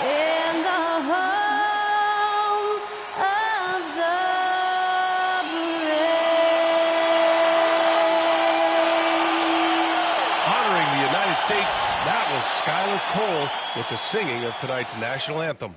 in the home of the brave. Honoring the United States, that was Skylar Cole with the singing of tonight's national anthem.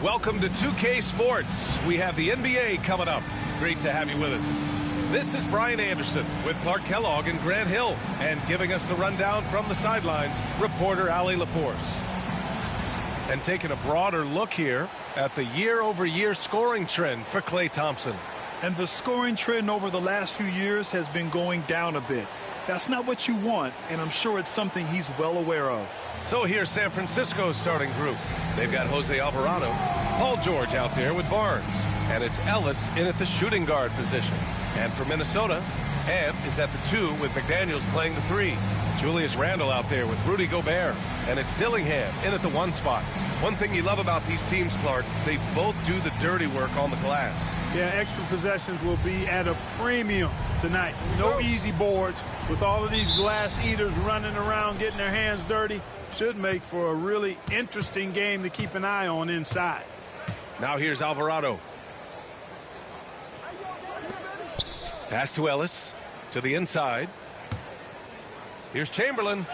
Welcome to 2K Sports. We have the NBA coming up. Great to have you with us. This is Brian Anderson with Clark Kellogg and Grant Hill. And giving us the rundown from the sidelines, reporter Allie LaForce. And taking a broader look here at the year-over-year scoring trend for Klay Thompson. And the scoring trend over the last few years has been going down a bit. That's not what you want, and I'm sure it's something he's well aware of. So here's San Francisco's starting group. They've got Jose Alvarado, Paul George out there with Barnes, and it's Ellis in at the shooting guard position. And for Minnesota, Ant is at the 2 with McDaniels playing the 3. Julius Randle out there with Rudy Gobert, and it's Dillingham in at the 1 spot. One thing you love about these teams, Clark, they both do the dirty work on the glass. Yeah, extra possessions will be at a premium tonight. No easy boards with all of these glass eaters running around getting their hands dirty. Should make for a really interesting game to keep an eye on inside. Now here's Alvarado. Pass to Ellis to the inside. Here's Chamberlain.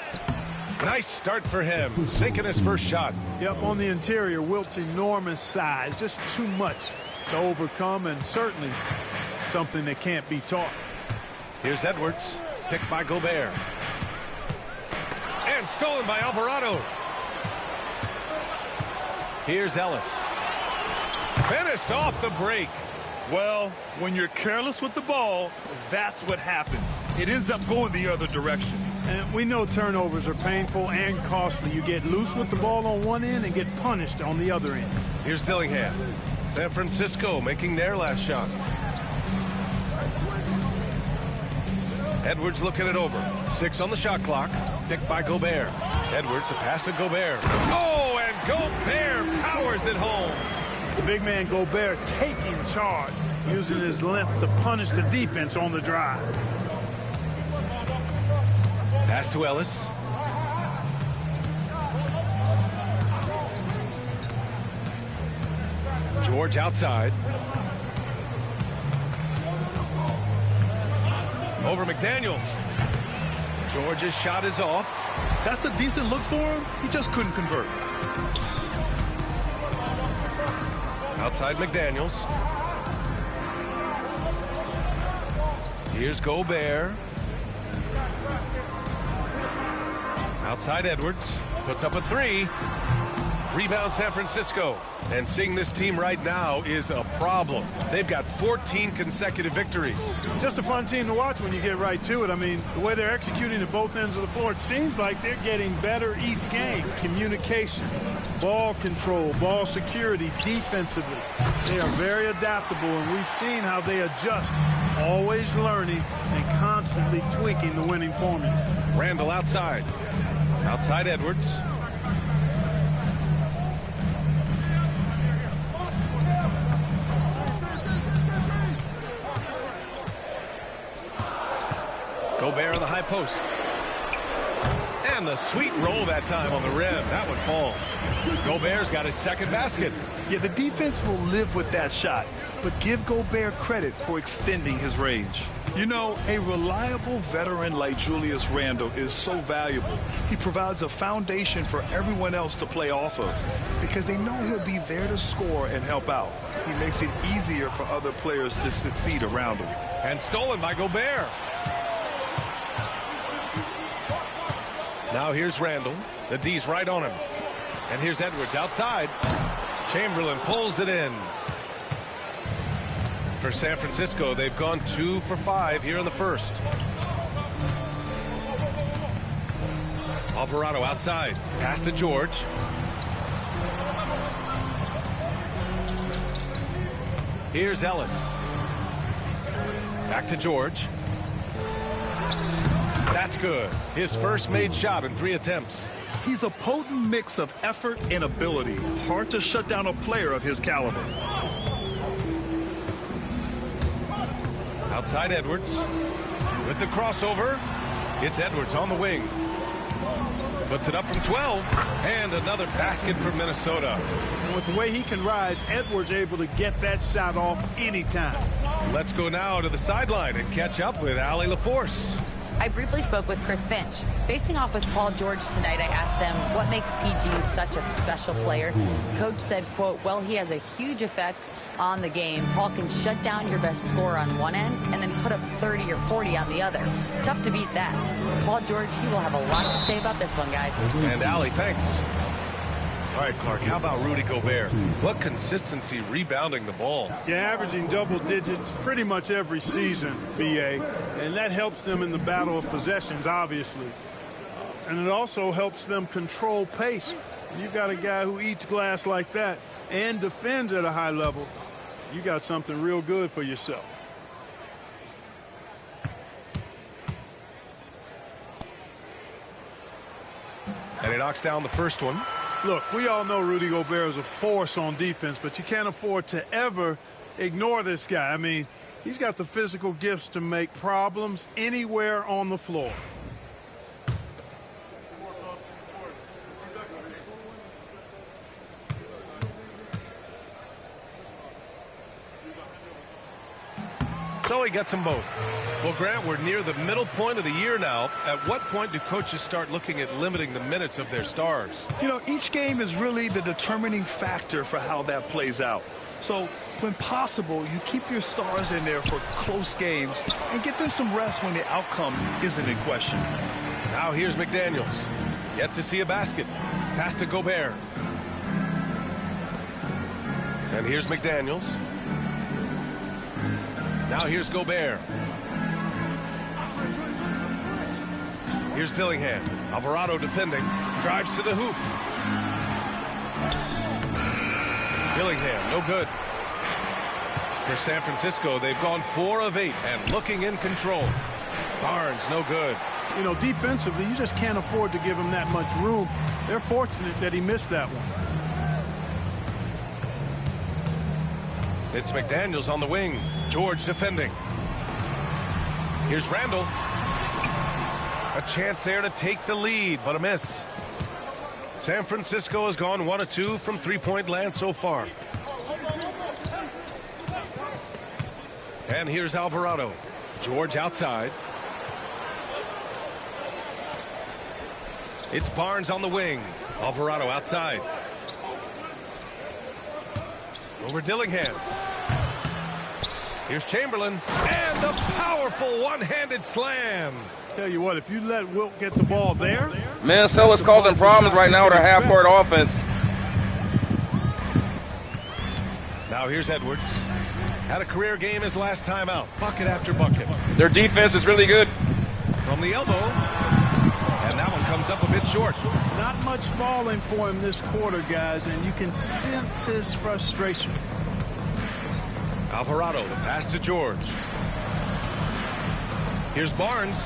Nice start for him, sinking his first shot. Yep, on the interior, Wilt's enormous size, just too much to overcome, and certainly something that can't be taught. Here's Edwards, picked by Gobert. And stolen by Alvarado. Here's Ellis. Finished off the break. Well, when you're careless with the ball, that's what happens. It ends up going the other direction. And we know turnovers are painful and costly. You get loose with the ball on one end and get punished on the other end. Here's Dillingham. San Francisco making their last shot. Edwards looking it over. 6 on the shot clock. Picked by Gobert. Edwards, a pass to Gobert. Oh, and Gobert powers it home. The big man Gobert taking charge, using his length to punish the defense on the drive. Pass to Ellis. George outside. Over McDaniels. George's shot is off. That's a decent look for him. He just couldn't convert. Outside McDaniels. Here's Gobert. Outside Edwards. Puts up a 3. Rebound San Francisco. And seeing this team right now is a problem. They've got 14 consecutive victories. Just a fun team to watch when you get right to it. I mean, the way they're executing at both ends of the floor, it seems like they're getting better each game. Communication, ball control, ball security, defensively. They are very adaptable, and we've seen how they adjust, always learning and constantly tweaking the winning formula. Randle outside. Outside Edwards. Gobert on the high post. And the sweet roll that time on the rim. That one falls. Gobert's got his second basket. Yeah, the defense will live with that shot, but give Gobert credit for extending his range. You know, a reliable veteran like Julius Randle is so valuable. He provides a foundation for everyone else to play off of because they know he'll be there to score and help out. He makes it easier for other players to succeed around him. And stolen by Gobert. Now here's Randle. The D's right on him. And here's Edwards outside. Chamberlain pulls it in. For San Francisco, they've gone 2 for 5 here in the first. Alvarado outside. Pass to George. Here's Ellis. Back to George. That's good. His first made shot in 3 attempts. He's a potent mix of effort and ability. Hard to shut down a player of his caliber. Outside Edwards. With the crossover. It's Edwards on the wing. Puts it up from 12. And another basket for Minnesota. And with the way he can rise, Edwards able to get that shot off anytime. Let's go now to the sideline and catch up with Allie LaForce. I briefly spoke with Chris Finch. Facing off with Paul George tonight, I asked them what makes PG such a special player. Coach said, quote, well, he has a huge effect on the game. Paul can shut down your best scorer on one end and then put up 30 or 40 on the other. Tough to beat that. Paul George, he will have a lot to say about this one, guys. And Allie, thanks. All right, Clark, how about Rudy Gobert? What consistency rebounding the ball. Yeah, averaging double digits pretty much every season, B.A., and that helps them in the battle of possessions, obviously. And it also helps them control pace. You've got a guy who eats glass like that and defends at a high level. You got something real good for yourself. And he knocks down the first one. Look, we all know Rudy Gobert is a force on defense, but you can't afford to ever ignore this guy. I mean, he's got the physical gifts to make problems anywhere on the floor. So he gets them both. Well, Grant, we're near the middle point of the year now. At what point do coaches start looking at limiting the minutes of their stars? You know, each game is really the determining factor for how that plays out. So when possible, you keep your stars in there for close games and get them some rest when the outcome isn't in question. Now here's McDaniels. Yet to see a basket. Pass to Gobert. And here's McDaniels. Now here's Gobert. Here's Dillingham. Alvarado defending. Drives to the hoop. Dillingham, no good. For San Francisco, they've gone 4 of 8 and looking in control. Barnes, no good. You know, defensively, you just can't afford to give him that much room. They're fortunate that he missed that one. It's McDaniels on the wing. George defending. Here's Randall. A chance there to take the lead, but a miss. San Francisco has gone 1 of 2 from three-point land so far. And here's Alvarado. George outside. It's Barnes on the wing. Alvarado outside. Over Dillingham. Here's Chamberlain. And a powerful one-handed slam. Tell you what, if you let Wilt get the ball there. Minnesota's causing problems right now with their half-court offense. Now here's Edwards. Had a career game his last time out. Bucket after bucket. Their defense is really good. From the elbow. And that one comes up a bit short. Not much falling for him this quarter, guys, and you can sense his frustration. Alvarado, the pass to George. Here's Barnes.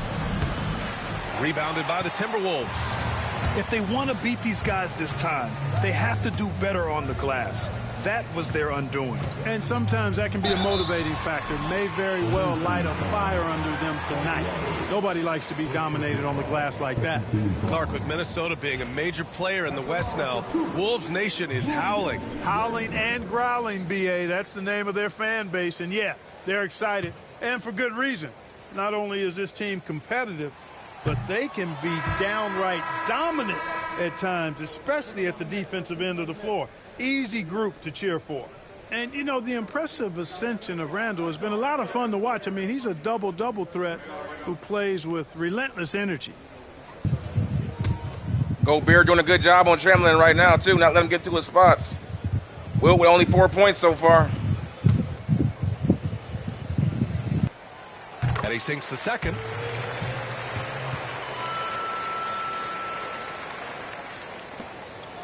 Rebounded by the Timberwolves. If they want to beat these guys this time, they have to do better on the glass. That was their undoing. And sometimes that can be a motivating factor. May very well light a fire under them tonight. Nobody likes to be dominated on the glass like that. Clark, with Minnesota being a major player in the West now, Wolves Nation is howling. Howling and growling, B.A. That's the name of their fan base. And, yeah, they're excited. And for good reason. Not only is this team competitive, but they can be downright dominant at times, especially at the defensive end of the floor. Easy group to cheer for. And, you know, the impressive ascension of Randall has been a lot of fun to watch. I mean, he's a double-double threat who plays with relentless energy. Gobert doing a good job on Chamberlain right now, too, not letting him get to his spots. Wilt with only 4 points so far. And he sinks the second.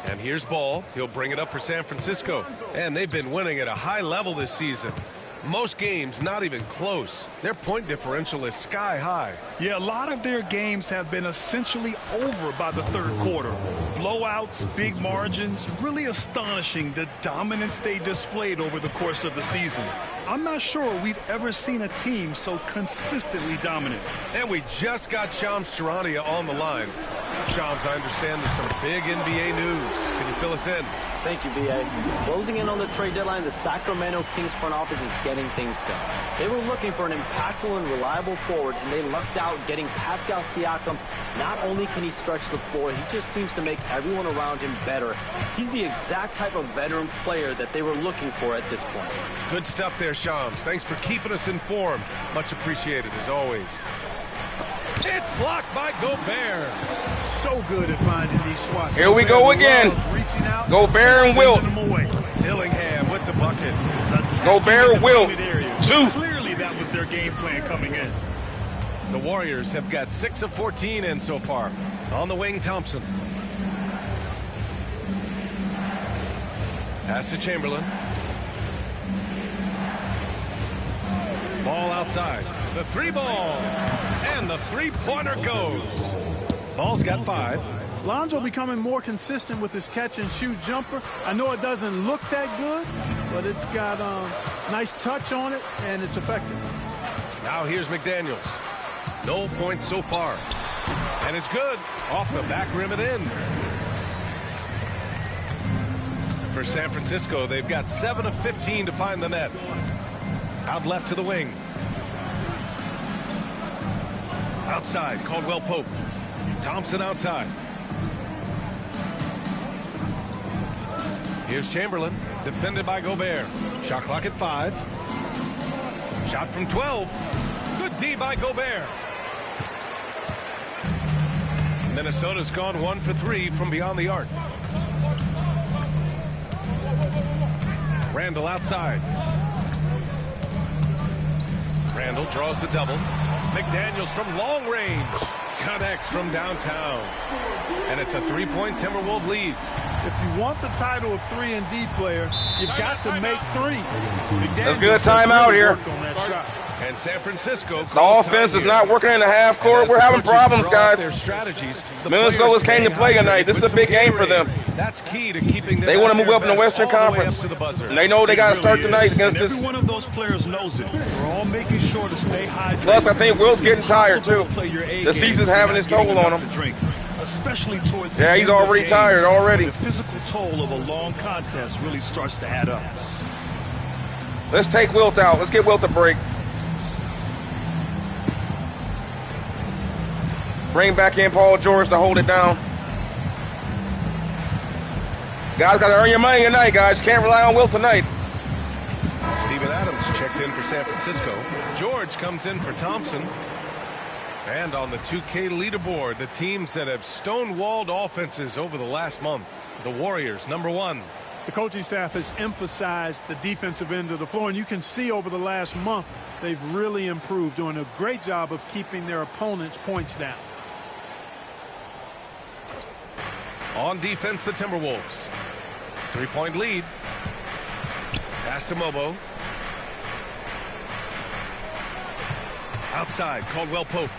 And here's Ball. He'll bring it up for San Francisco. And they've been winning at a high level this season. Most games not even close. Their point differential is sky high. Yeah, a lot of their games have been essentially over by the third quarter. Blowouts, big margins, really astonishing the dominance they displayed over the course of the season. I'm not sure we've ever seen a team so consistently dominant. And we just got Shams Charania on the line. Shams, I understand there's some big NBA news. Can you fill us in? Thank you, B.A. Closing in on the trade deadline, the Sacramento Kings front office is getting things done. They were looking for an impactful and reliable forward, and they lucked out getting Pascal Siakam. Not only can he stretch the floor, he just seems to make everyone around him better. He's the exact type of veteran player that they were looking for at this point. Good stuff there, Shams. Thanks for keeping us informed. Much appreciated, as always. It's blocked by Gobert. So good at finding these swats. Here we go again. Gobert and Wilt. Dillingham with the bucket. Gobert, Wilt. Two. Clearly that was their game plan coming in. The Warriors have got 6 of 14 in so far. On the wing, Thompson. Pass to Chamberlain. Ball outside. The 3 ball. And the 3-pointer goes. Ball's got 5. Lonzo becoming more consistent with his catch-and-shoot jumper. I know it doesn't look that good, but it's got nice touch on it, and it's effective. Now here's McDaniels. No points so far. And it's good. Off the back rim and in. For San Francisco, they've got 7 of 15 to find the net. Out left to the wing. Outside, Caldwell Pope. Thompson outside. Here's Chamberlain, defended by Gobert. Shot clock at 5. Shot from 12. Good D by Gobert. Minnesota's gone 1 for 3 from beyond the arc. Randall outside. Randall draws the double. McDaniels from long range. Connects from downtown. And it's a 3-point Timberwolves lead. If you want the title of 3-and-D player, you've got to make 3. That's good timeout here. And San Francisco. The offense is not working in the half court. We're having problems, guys. Minnesota's came to play tonight. This is a big game for them. That's key to keeping them. They want to move up in the Western Conference. And they know they got to start tonight against this. Every one of those players knows it. We're all making sure to stay hydrated. Plus, I think Wilt's getting tired, too. The season's having its toll on him. Especially towards the yeah, he's already tired already. The physical toll of a long contest really starts to add up. Let's take Wilt out. Let's get Wilt a break. Bring back in Paul George to hold it down. Guys, got to earn your money tonight, guys. Can't rely on Wilt tonight. Steven Adams checked in for San Francisco. George comes in for Thompson. And on the 2K leaderboard, the teams that have stonewalled offenses over the last month. The Warriors, #1. The coaching staff has emphasized the defensive end of the floor, and you can see over the last month they've really improved, doing a great job of keeping their opponents' points down. On defense, the Timberwolves. 3-point lead. Pass to Mobo. Outside, Caldwell Pope.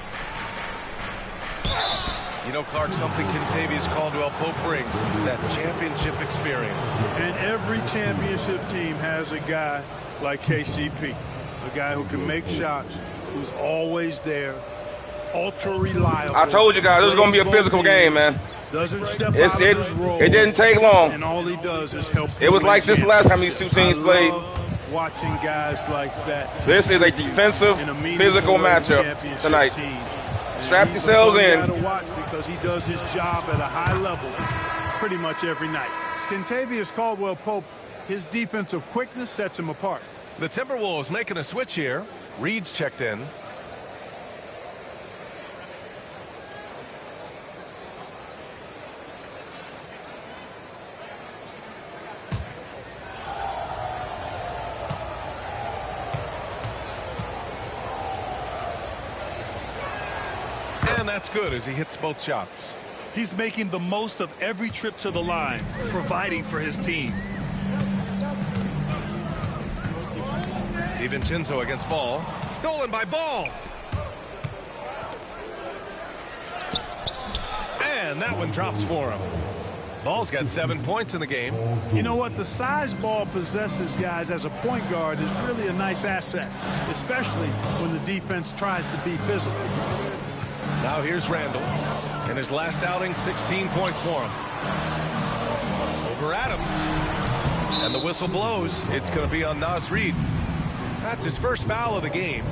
You know, Clark, something Kentavious Caldwell Pope brings, that championship experience. And every championship team has a guy like KCP, a guy who can make shots, who's always there, ultra reliable. I told you guys, this was going to be a physical game, man. Doesn't step out of his role. It didn't take long. And all he does is help. It was like this the last time these two teams played. Watching guys like that. This is a defensive, physical matchup tonight. Strap yourselves in. To watch because he does his job at a high level pretty much every night. Kentavious Caldwell Pope, his defensive quickness sets him apart. The Timberwolves making a switch here. Reed's checked in. And that's good as he hits both shots. He's making the most of every trip to the line, providing for his team. DiVincenzo against Ball. Stolen by Ball. And that one drops for him. Ball's got 7 points in the game. You know what? The size Ball possesses, guys, as a point guard is really a nice asset, especially when the defense tries to be physical. Now here's Randall. In his last outing, 16 points for him. Over Adams. And the whistle blows. It's going to be on Naz Reid. That's his first foul of the game.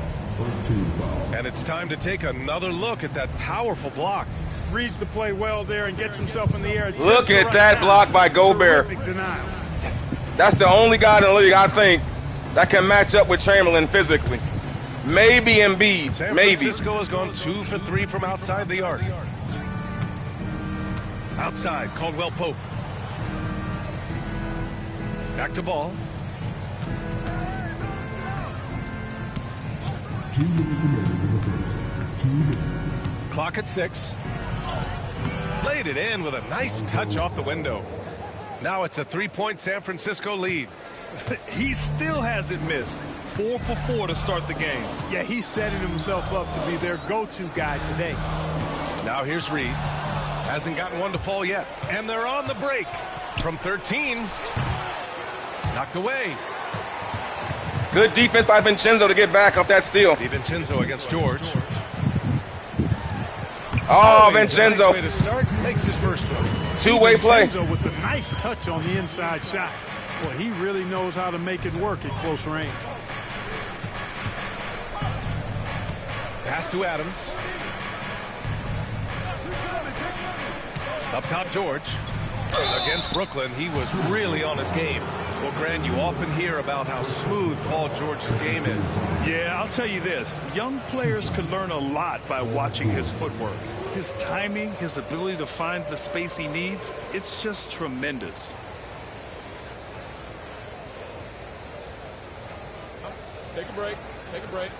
And it's time to take another look at that powerful block. Reads the play well there and gets himself in the air. Look at that block by Gobert. That's the only guy in the league, I think, that can match up with Chamberlain physically. Maybe Embiid. San Maybe. Francisco has gone 2 for 3 from outside the arc. Outside, Caldwell Pope. Back to Ball. Clock at 6. Laid it in with a nice touch off the window. Now it's a 3-point San Francisco lead. He still hasn't missed. 4 for 4 to start the game. Yeah, he's setting himself up to be their go-to guy today. Now here's Reid. Hasn't gotten one to fall yet. And they're on the break. From 13. Knocked away. Good defense by Vincenzo to get back off that steal. DiVincenzo against George. Oh, Always Vincenzo. A nice way to start. Makes his first one. Two-way play. Vincenzo with a nice touch on the inside shot. Boy, he really knows how to make it work at close range. Pass to Adams. Up top, George. Against Brooklyn, he was really on his game. Well, Grant, you often hear about how smooth Paul George's game is. Yeah, I'll tell you this. Young players can learn a lot by watching his footwork. His timing, his ability to find the space he needs, it's just tremendous. Take a break. Take a break.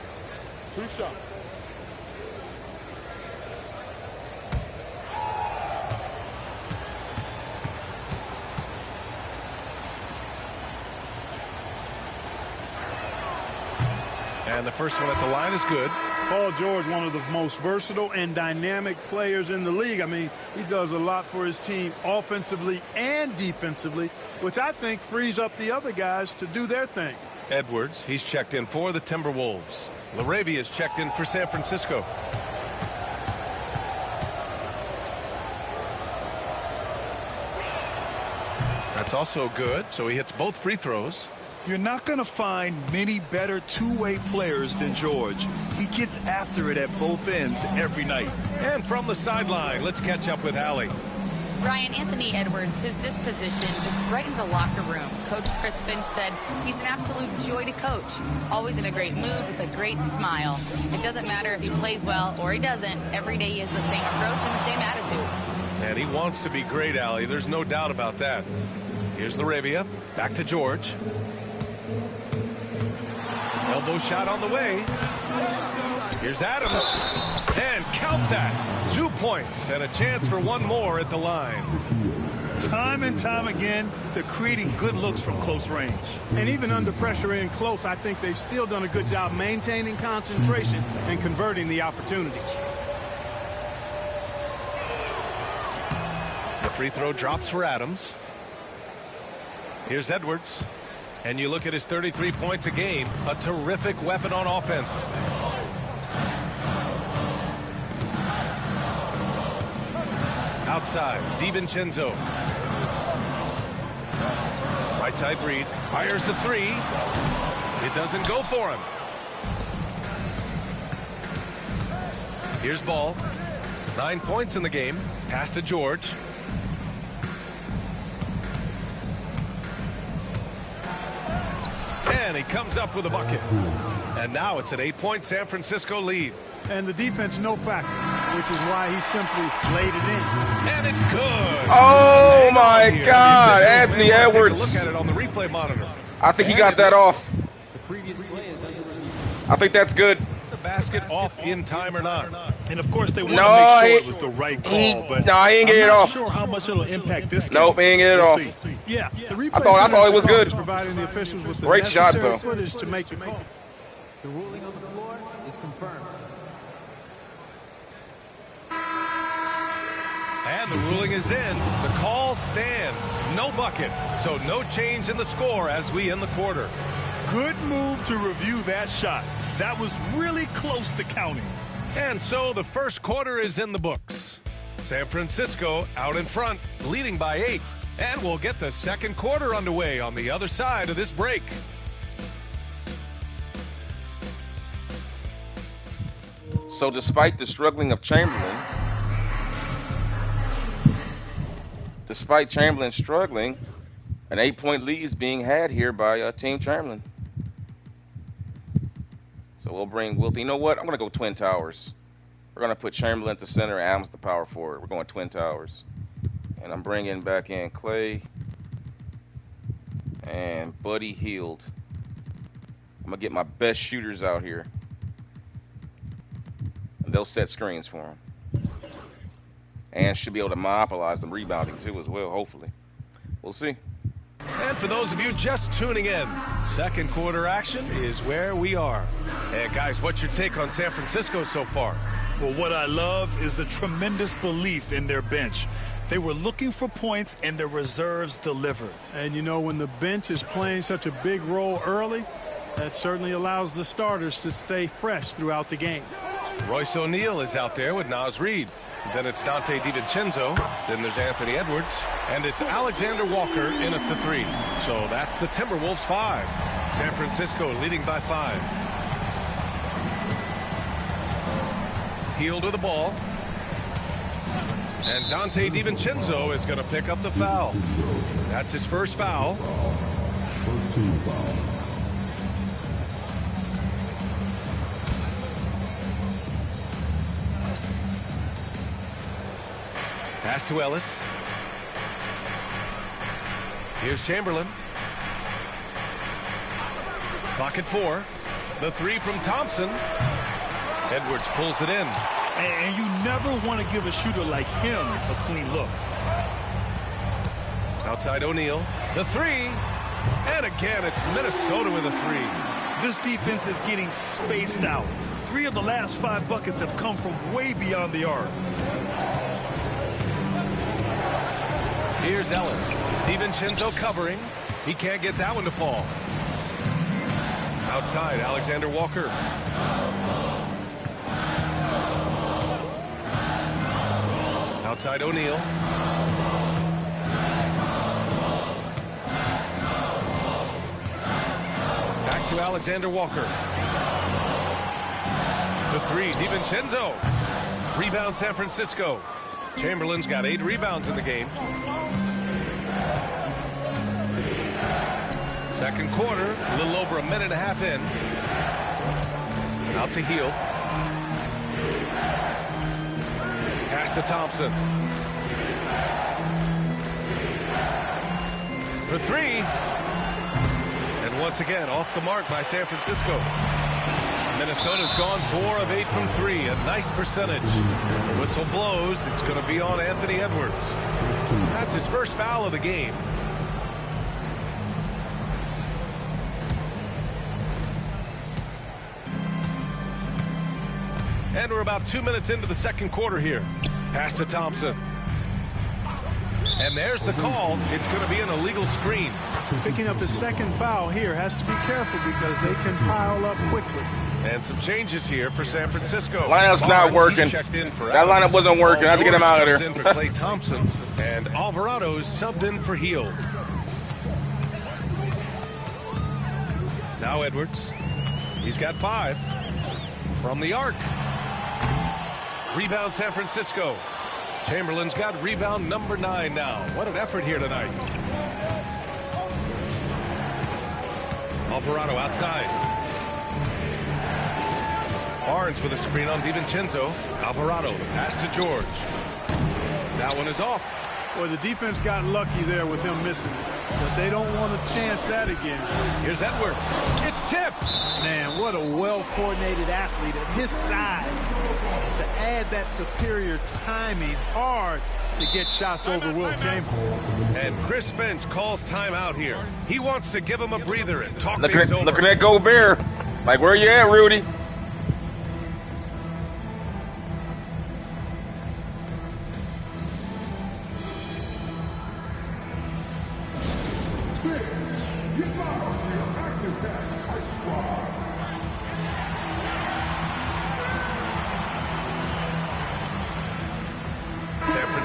2 shots. And the first one at the line is good. Paul George, one of the most versatile and dynamic players in the league. I mean, he does a lot for his team offensively and defensively, which I think frees up the other guys to do their thing. Edwards, he's checked in for the Timberwolves. LaRavia is checked in for San Francisco. That's also good, so he hits both free throws. You're not going to find many better two-way players than George. He gets after it at both ends every night. And from the sideline, let's catch up with Hallie. Ryan, Anthony Edwards, his disposition just brightens a locker room. Coach Chris Finch said he's an absolute joy to coach. Always in a great mood with a great smile. It doesn't matter if he plays well or he doesn't. Every day he has the same approach and the same attitude. And he wants to be great, Allie. There's no doubt about that. Here's LaRavia. Back to George. Elbow shot on the way. Here's Adams. And count that. 2 points and a chance for one more at the line. Time and time again, they're creating good looks from close range. And even under pressure in close, I think they've still done a good job maintaining concentration and converting the opportunities. The free throw drops for Adams. Here's Edwards. And you look at his 33 points a game, a terrific weapon on offense. Outside, DiVincenzo. Right side, Reid. Fires the 3. It doesn't go for him. Here's Ball. 9 points in the game. Pass to George. And he comes up with a bucket. And now it's an 8-point San Francisco lead. And the defense no factor, which is why he simply laid it in. And it's good. Oh my God, Anthony Edwards. Look at it on the replay monitor. I think he got that off. I think that's good. The basket off in time or not. And of course, they want to make sure it was the right call. But no, he ain't get it I'm not off. sure how much it'll impact this game. Nope, he ain't get it We'll off. see. Yeah, the replay I thought it was good. is providing the officials with the Great shot, necessary though. footage to make the call. The ruling on the floor is confirmed. And the ruling is in. The call stands. No bucket. So no change in the score as we end the quarter. Good move to review that shot. That was really close to counting. And so the first quarter is in the books. San Francisco out in front, leading by 8. And we'll get the second quarter underway on the other side of this break. So despite the struggling of Chamberlain, struggling, an 8-point lead is being had here by Team Chamberlain. So we'll bring Wilt. You know what? I'm going to go Twin Towers. We're going to put Chamberlain at the center, Adams the power forward. We're going Twin Towers. And I'm bringing back in Clay and Buddy Hield. I'm going to get my best shooters out here. And they'll set screens for him. And should be able to monopolize the rebounding too as well, hopefully. We'll see. And for those of you just tuning in, second quarter action is where we are. And guys, what's your take on San Francisco so far? Well, what I love is the tremendous belief in their bench. They were looking for points, and their reserves delivered. And, you know, when the bench is playing such a big role early, that certainly allows the starters to stay fresh throughout the game. Royce O'Neal is out there with Naz Reid. Then it's Dante DiVincenzo. Then there's Anthony Edwards. And it's Alexander Walker in at the 3. So that's the Timberwolves 5. San Francisco leading by 5. Hield with the ball. And Dante DiVincenzo is going to pick up the foul. That's his first foul. First team foul. Pass to Ellis. Here's Chamberlain. Clock at 4. The 3 from Thompson. Edwards pulls it in. And you never want to give a shooter like him a clean look. Outside O'Neal. The 3. And again, it's Minnesota with a 3. This defense is getting spaced out. 3 of the last 5 buckets have come from way beyond the arc. Here's Ellis. DiVincenzo covering. He can't get that one to fall. Outside, Alexander Walker. Outside O'Neal. Back to Alexander Walker. The 3, DiVincenzo. Rebound San Francisco. Chamberlain's got 8 rebounds in the game. Second quarter, a little over a minute and a half in. Out to Hield. Pass to Thompson. For 3. And once again, off the mark by San Francisco. Minnesota's gone 4 of 8 from 3. A nice percentage. The whistle blows. It's going to be on Anthony Edwards. That's his first foul of the game. And we're about 2 minutes into the second quarter here. Pass to Thompson. And there's the call. It's going to be an illegal screen. Picking up his second foul here, has to be careful because they can pile up quickly. And some changes here for San Francisco. Lineup's not working. That lineup wasn't working. I have to get him out of there. In for Clay Thompson, and Alvarado's subbed in for Hield. Now Edwards. He's got 5 from the arc. Rebound San Francisco. Chamberlain's got rebound number 9 now. What an effort here tonight. Alvarado outside. Barnes with a screen on DiVincenzo. Alvarado, the pass to George. That one is off. Well, the defense got lucky there with him missing it, but they don't want to chance that again. Here's Edwards. It's tipped. Man, what a well-coordinated athlete at his size. To add that superior timing, hard to get shots over Wilt Chamberlain. And Chris Finch calls timeout here. He wants to give him a breather and talk things over. Looking at Gobert. Like, where you at, Rudy?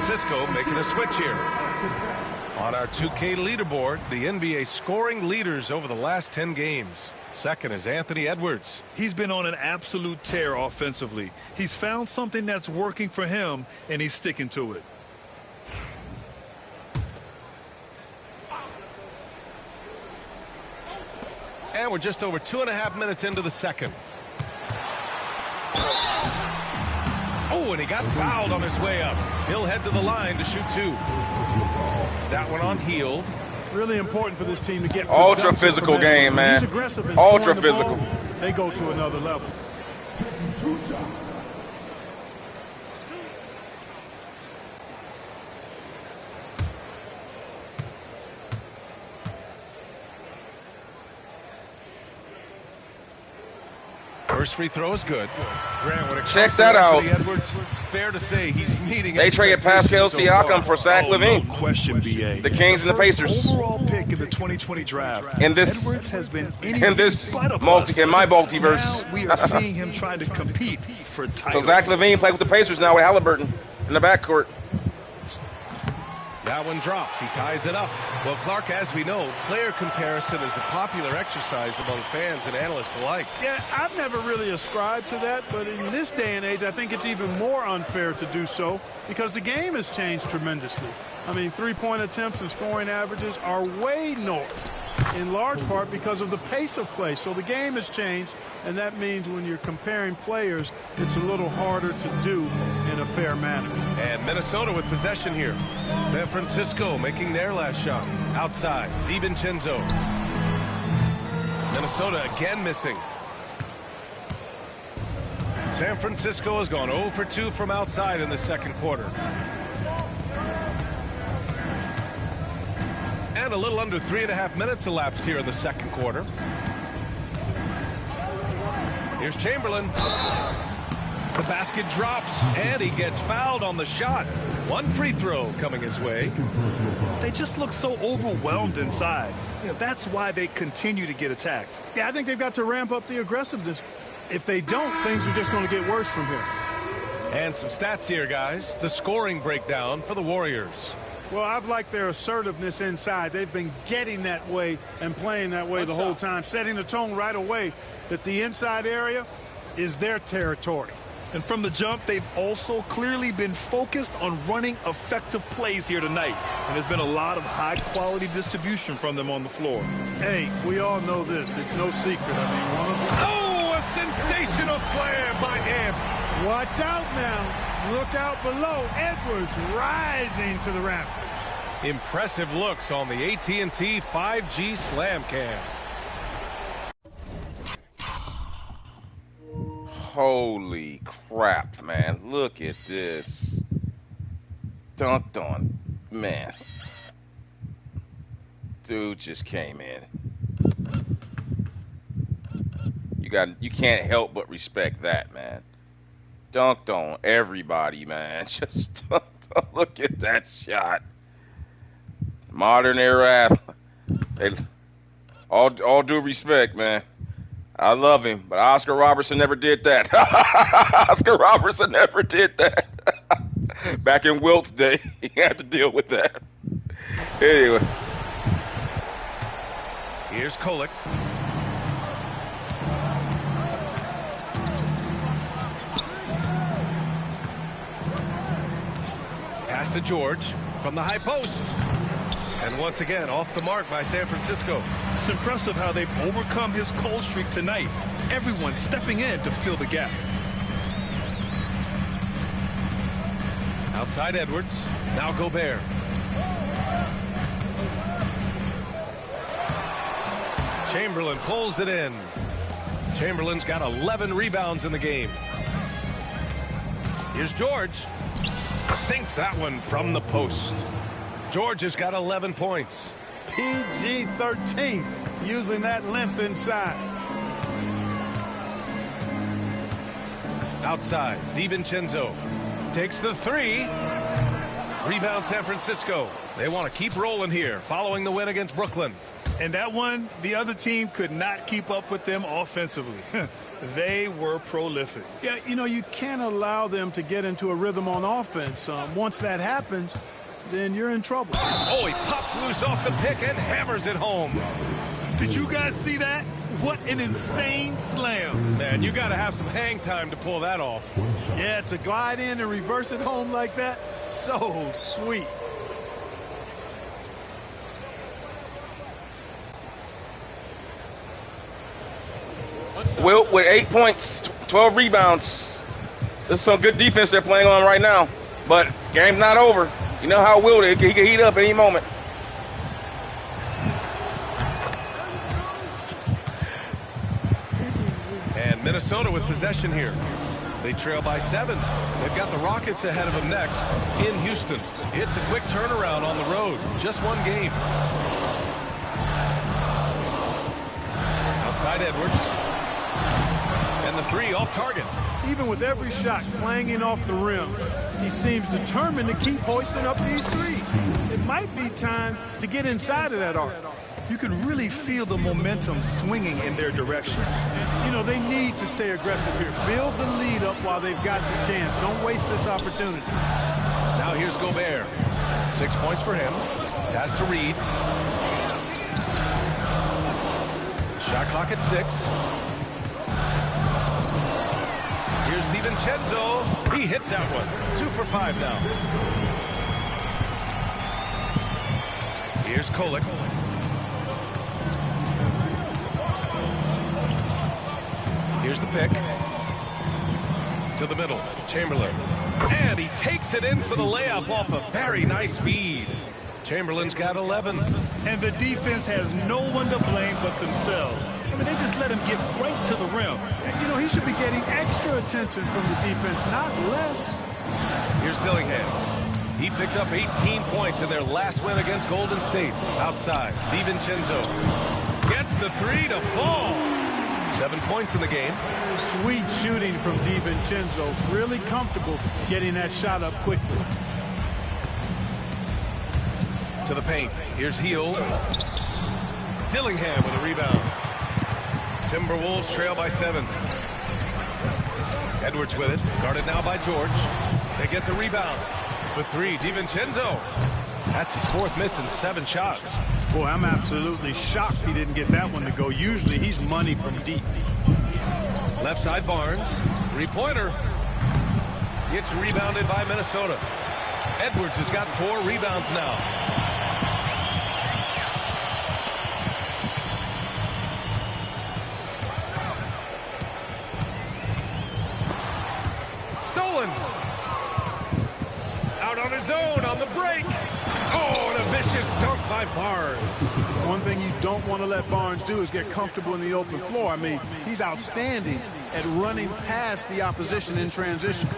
Francisco making a switch here. On our 2K leaderboard, the NBA scoring leaders over the last 10 games. Second is Anthony Edwards. He's been on an absolute tear offensively. He's found something that's working for him, and he's sticking to it. And we're just over 2.5 minutes into the second. Oh, and he got fouled on his way up. He'll head to the line to shoot 2. That one on Hield. Really important for this team to get ultra physical game, man. He's aggressive and ultra the physical. Ball, they go to another level. First free throw is good. Grant, when it check that out. Edwards, fair to say he's meeting. They traded Pascal Siakam for Zach LaVine. No question, BA. The Kings and the Pacers. Overall pick in the 2020 draft. In this, Edwards has been in my multiverse. Now we are seeing him trying to compete for titles. So Zach LaVine played with the Pacers now with Halliburton in the backcourt. That one drops. He ties it up. Well, Clark, as we know, player comparison is a popular exercise among fans and analysts alike. Yeah, I've never really ascribed to that, but in this day and age, I think it's even more unfair to do so because the game has changed tremendously. I mean, three-point attempts and scoring averages are way north, in large part because of the pace of play. So the game has changed, and that means when you're comparing players, it's a little harder to do in a fair manner. And Minnesota with possession here. San Francisco making their last shot. Outside, DiVincenzo. Minnesota again missing. San Francisco has gone 0 for 2 from outside in the second quarter. And a little under 3.5 minutes elapsed here in the second quarter. Here's Chamberlain. The basket drops, and he gets fouled on the shot. One free throw coming his way. They just look so overwhelmed inside. You know, that's why they continue to get attacked. Yeah, I think they've got to ramp up the aggressiveness. If they don't, things are just going to get worse from here. And some stats here, guys. The scoring breakdown for the Warriors. Well, I've liked their assertiveness inside. They've been getting that way and playing that way the whole time, setting the tone right away that the inside area is their territory. And from the jump, they've also clearly been focused on running effective plays here tonight. And there's been a lot of high-quality distribution from them on the floor. Hey, we all know this. It's no secret. I mean, one of them. Oh, a sensational slam by Amp. Watch out now. Look out below. Edwards rising to the rafters. Impressive looks on the AT&T 5G Slam Cam. Holy crap, man. Look at this. Dunked on. Man. Dude just came in. You can't help but respect that, man. Dunked on everybody, man. Just look at that shot. Modern era athlete. All due respect, man. I love him, but Oscar Robertson never did that. Oscar Robertson never did that. Back in Wilt's day, he had to deal with that. Anyway. Here's Kolek. Pass to George from the high post. And once again, off the mark by San Francisco. It's impressive how they've overcome his cold streak tonight. Everyone stepping in to fill the gap. Outside Edwards. Now Gobert. Chamberlain pulls it in. Chamberlain's got 11 rebounds in the game. Here's George. Sinks that one from the post. George has got 11 points. PG-13, using that length inside. Outside, DiVincenzo takes the three. Rebound San Francisco. They want to keep rolling here, following the win against Brooklyn. And that one, the other team could not keep up with them offensively. They were prolific. Yeah, you know, you can't allow them to get into a rhythm on offense. Once that happens, then you're in trouble. Oh, he pops loose off the pick and hammers it home. Did you guys see that? What an insane slam. Man, you got to have some hang time to pull that off. Yeah, to glide in and reverse it home like that, so sweet. Wilt with 8 points, 12 rebounds. This is some good defense they're playing on right now. But game's not over. You know how Wilt is. He can heat up at any moment. And Minnesota with possession here. They trail by 7. They've got the Rockets ahead of them next in Houston. It's a quick turnaround on the road. Just one game. Outside Edwards. And the 3 off target. Even with every shot clanging off the rim, he seems determined to keep hoisting up these 3. It might be time to get inside of that arc. You can really feel the momentum swinging in their direction. You know, they need to stay aggressive here. Build the lead up while they've got the chance. Don't waste this opportunity. Now here's Gobert. 6 points for him. Pass to Reed. Shot clock at 6. Here's DiVincenzo. He hits that one. 2 for 5 now. Here's Kolek. Here's the pick. To the middle. Chamberlain. And he takes it in for the layup off a very nice feed. Chamberlain's got 11. And the defense has no one to blame but themselves. I mean, they just let him get right to the rim. And, you know, he should be getting extra attention from the defense, not less. Here's Dillingham. He picked up 18 points in their last win against Golden State. Outside, DiVincenzo gets the 3 to fall. 7 points in the game. Sweet shooting from DiVincenzo. Really comfortable getting that shot up quickly. To the paint. Here's Heel. Dillingham with a rebound. Timberwolves trail by 7. Edwards with it. Guarded now by George. They get the rebound. For 3, DiVincenzo. That's his 4th miss in 7 shots. Boy, I'm absolutely shocked he didn't get that one to go. Usually he's money from deep. Left side Barnes. 3-pointer. Gets rebounded by Minnesota. Edwards has got 4 rebounds now. Stolen. Out on his own on the break. Oh, and a vicious dunk by Barnes. One thing you don't want to let Barnes do is get comfortable in the open floor. I mean, he's outstanding at running past the opposition in transition.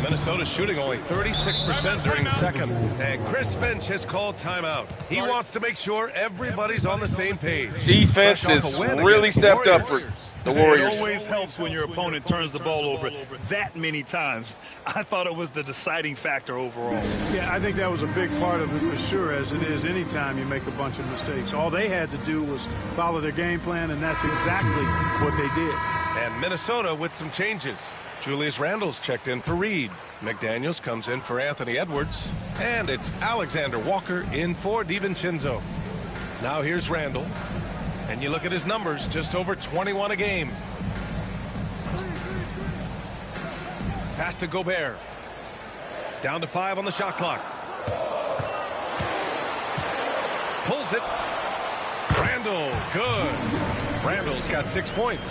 Minnesota shooting only 36% during the second. And Chris Finch has called timeout. He wants to make sure everybody's on the same page. Defense has really stepped up for the Warriors. It always helps when your opponent turns the ball over that many times. I thought it was the deciding factor overall. Yeah, I think that was a big part of it for sure, as it is anytime you make a bunch of mistakes. All they had to do was follow their game plan, and that's exactly what they did. And Minnesota with some changes. Julius Randle's checked in for Reed. McDaniels comes in for Anthony Edwards. And it's Alexander Walker in for DiVincenzo. Now here's Randle. And you look at his numbers, just over 21 a game. Pass to Gobert. Down to 5 on the shot clock. Pulls it. Randle, good. Randle's got 6 points.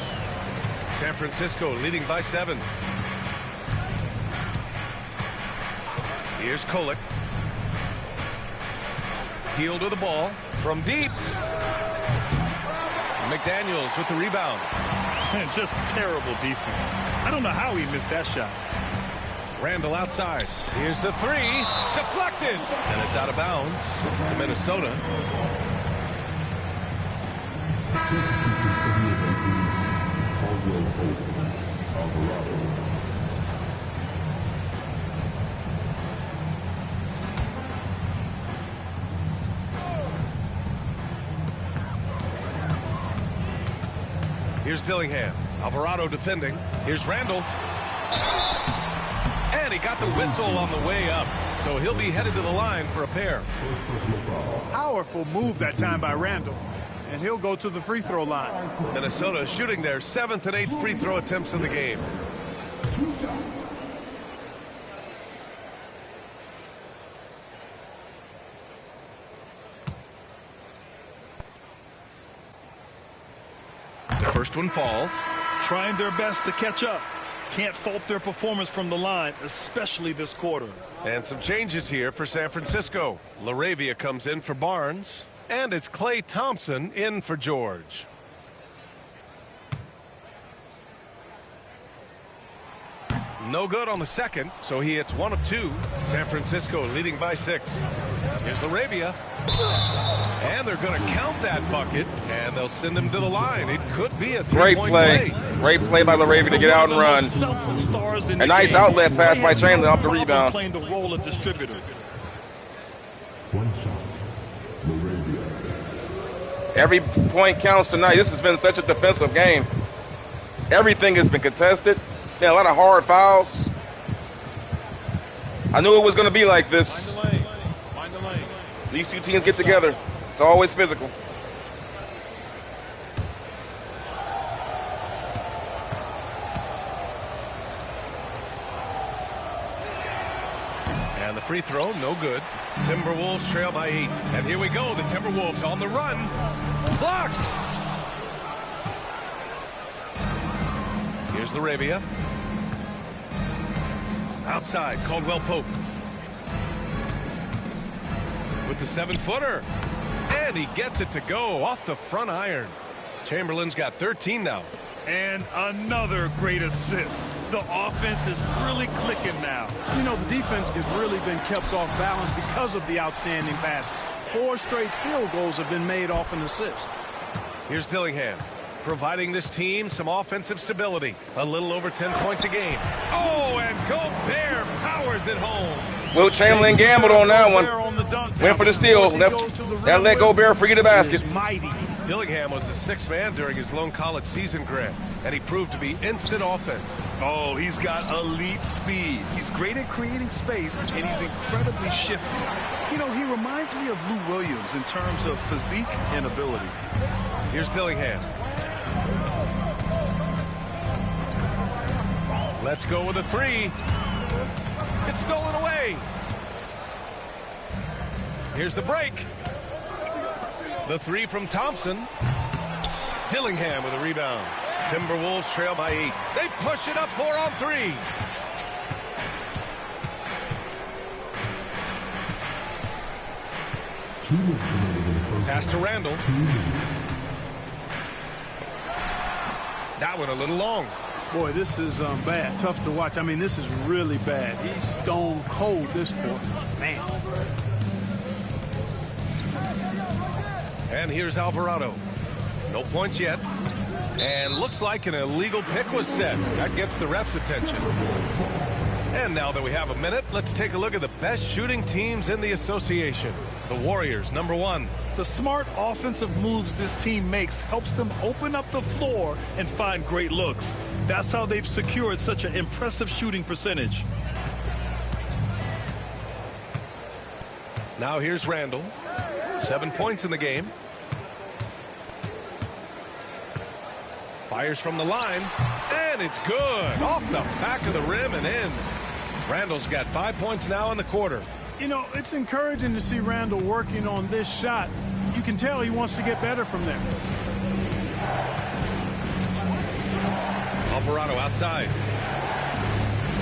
San Francisco leading by 7. Here's Kolek. Healed with the ball from deep. McDaniels with the rebound. Just terrible defense. I don't know how he missed that shot. Randle outside. Here's the 3. Deflected. And it's out of bounds to Minnesota. Here's Dillingham. Alvarado defending. Here's Randall. And he got the whistle on the way up. So he'll be headed to the line for a pair. Powerful move that time by Randall. And he'll go to the free throw line. Minnesota shooting their 7th and 8th free throw attempts of the game. The first one falls. Trying their best to catch up. Can't fault their performance from the line, especially this quarter. And some changes here for San Francisco. LaRavia comes in for Barnes. And it's Klay Thompson in for George. No good on the second, so he hits 1 of 2. San Francisco leading by 6. Here's LaRavia. And they're going to count that bucket, and they'll send him to the line. It could be a three-point play. Great play by LaRavia to get out and run. A nice outlet pass by Chamberlain off the rebound. Playing the role of distributor. One shot. LaRavia. Every point counts tonight. This has been such a defensive game. Everything has been contested. Yeah, a lot of hard fouls. I knew it was going to be like this. Find the lane. These two teams get together. It's always physical. And the free throw, no good. Timberwolves trail by 8. And here we go. The Timberwolves on the run. Blocked. Here's LaRavia. Outside, Caldwell Pope. With the 7-footer. And he gets it to go off the front iron. Chamberlain's got 13 now. And another great assist. The offense is really clicking now. You know, the defense has really been kept off balance because of the outstanding passes. 4 straight field goals have been made off an assist. Here's Dillingham, providing this team some offensive stability. A little over 10 points a game. Oh, and Gobert powers it home. Wilt Chamberlain gambled on that one. Went for the steal. That let Gobert free the basket. Dillingham was the 6th man during his lone college season, Grant, and he proved to be instant offense. Oh, he's got elite speed. He's great at creating space, and he's incredibly shifty. You know, he reminds me of Lou Williams in terms of physique and ability. Here's Dillingham. Let's go with a 3. It's stolen away. Here's the break. The 3 from Thompson. Dillingham with a rebound. Timberwolves trail by 8. They push it up 4 on 3. Pass to Randall. That one a little long. Boy, this is bad. Tough to watch. I mean, this is really bad. He's stone cold this quarter. Man. And here's Alvarado. No points yet. And looks like an illegal pick was set. That gets the ref's attention. And now that we have a minute, let's take a look at the best shooting teams in the association. The Warriors, number 1. The smart offensive moves this team makes helps them open up the floor and find great looks. That's how they've secured such an impressive shooting percentage. Now here's Randall. 7 points in the game. Fires from the line, and it's good. Off the back of the rim and in. Randall's got 5 points now in the quarter. You know, it's encouraging to see Randall working on this shot. You can tell he wants to get better from there. Alvarado outside.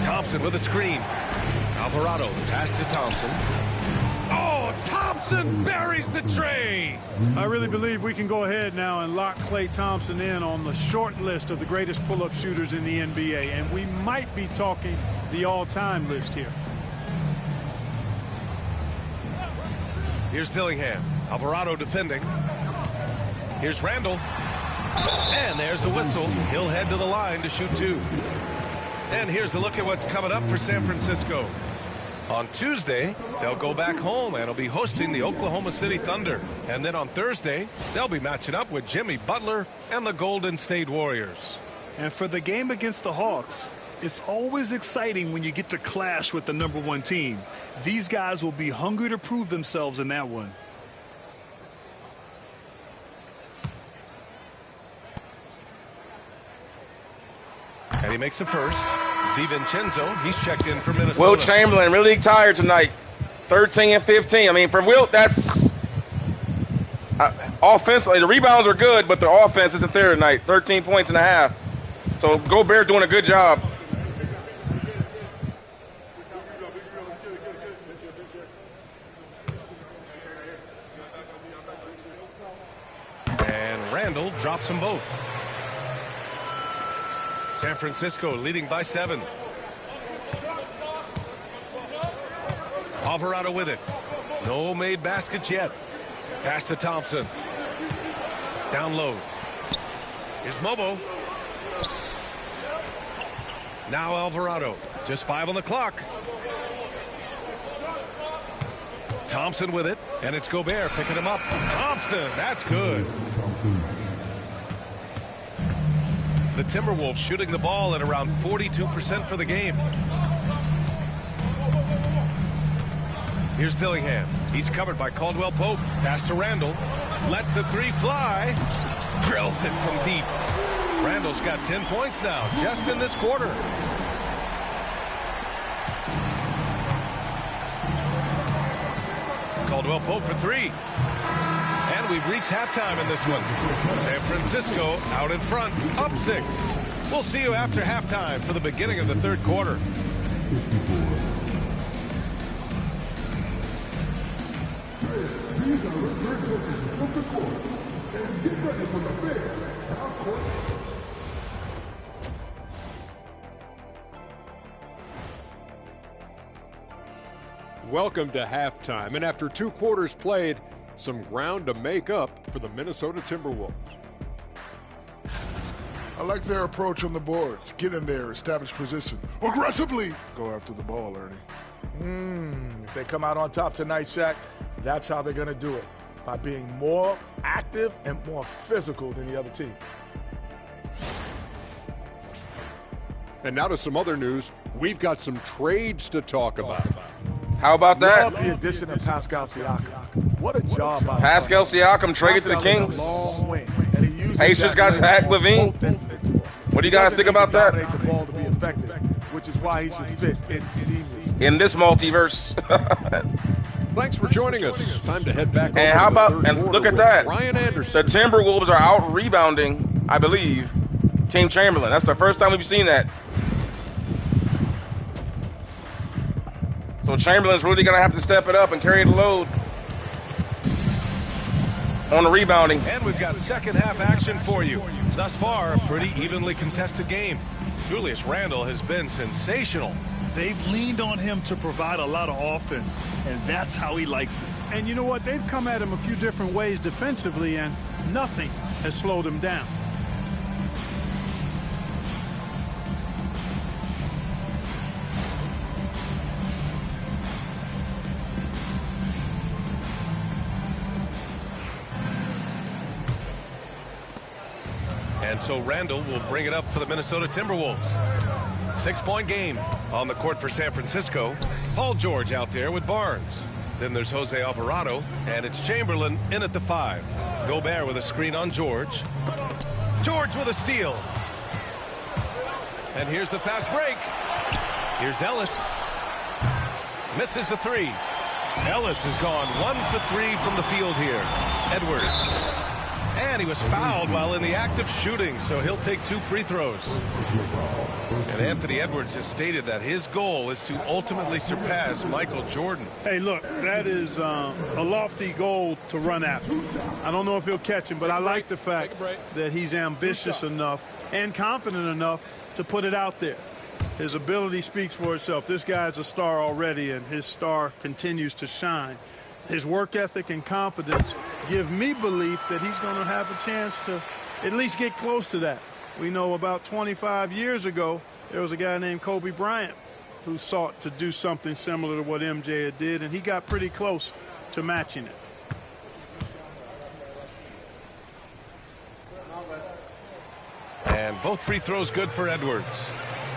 Thompson with a screen. Alvarado, pass to Thompson. Oh, Thompson buries the tray. I really believe we can go ahead now and lock Klay Thompson in on the short list of the greatest pull-up shooters in the NBA, and we might be talking the all-time list here. Here's Dillingham. Alvarado defending. Here's Randall. And there's a whistle. He'll head to the line to shoot 2. And here's a look at what's coming up for San Francisco. On Tuesday, they'll go back home and will be hosting the Oklahoma City Thunder. And then on Thursday, they'll be matching up with Jimmy Butler and the Golden State Warriors. And for the game against the Hawks, it's always exciting when you get to clash with the #1 team. These guys will be hungry to prove themselves in that one. And he makes the first. DiVincenzo, he's checked in for Minnesota. Wilt Chamberlain, really tired tonight. 13 and 15. I mean, for Wilt, that's offensively. The rebounds are good, but the offense isn't there tonight. 13 points and a half. So Gobert doing a good job. And Randall drops them both. San Francisco leading by 7. Alvarado with it. No made baskets yet. Pass to Thompson. Down low. Here's Mobo. Now Alvarado. Just 5 on the clock. Thompson with it. And it's Gobert picking him up. Thompson. That's good. The Timberwolves shooting the ball at around 42% for the game. Here's Dillingham. He's covered by Caldwell Pope. Pass to Randall. Lets the 3 fly. Drills it from deep. Randall's got 10 points now, just in this quarter. Caldwell Pope for 3. And we've reached halftime in this one. San Francisco out in front, up 6. We'll see you after halftime for the beginning of the third quarter. Welcome to halftime, and after 2 quarters played, some ground to make up for the Minnesota Timberwolves. I like their approach on the boards. Get in there, establish position. Aggressively go after the ball, Ernie. If they come out on top tonight, Shaq, that's how they're going to do it. By being more active and more physical than the other team. And now to some other news. We've got some trades to talk about. How about that? Love the addition of Pascal Siakam. What a job by Pascal Siakam traded to the Kings. Pacers got Zach LaVine. What do you guys think about that? The ball to be effective, which is why he should fit in seamlessly. In this multiverse. Thanks for joining us. Time to head back. And how about, and look at that. Ryan Anderson. The Timberwolves are out rebounding, I believe, Team Chamberlain. That's the first time we've seen that. So Chamberlain's really going to have to step it up and carry the load on the rebounding. And we've got second half action for you. Thus far, a pretty evenly contested game. Julius Randle has been sensational. They've leaned on him to provide a lot of offense, and that's how he likes it. And you know what? They've come at him a few different ways defensively, and nothing has slowed him down. And so Randall will bring it up for the Minnesota Timberwolves. 6-point game on the court for San Francisco. Paul George out there with Barnes. Then there's Jose Alvarado, and it's Chamberlain in at the 5. Gobert with a screen on George. George with a steal. And here's the fast break. Here's Ellis. Misses a 3. Ellis has gone 1 for 3 from the field here. Edwards. And he was fouled while in the act of shooting, so he'll take 2 free throws. And Anthony Edwards has stated that his goal is to ultimately surpass Michael Jordan. Hey, look, that is a lofty goal to run after. I don't know if he'll catch him, but I like the fact that he's ambitious enough and confident enough to put it out there. His ability speaks for itself. This guy's a star already, and his star continues to shine. His work ethic and confidence give me belief that he's going to have a chance to at least get close to that. We know about 25 years ago, there was a guy named Kobe Bryant who sought to do something similar to what MJ did, and he got pretty close to matching it. And both free throws good for Edwards.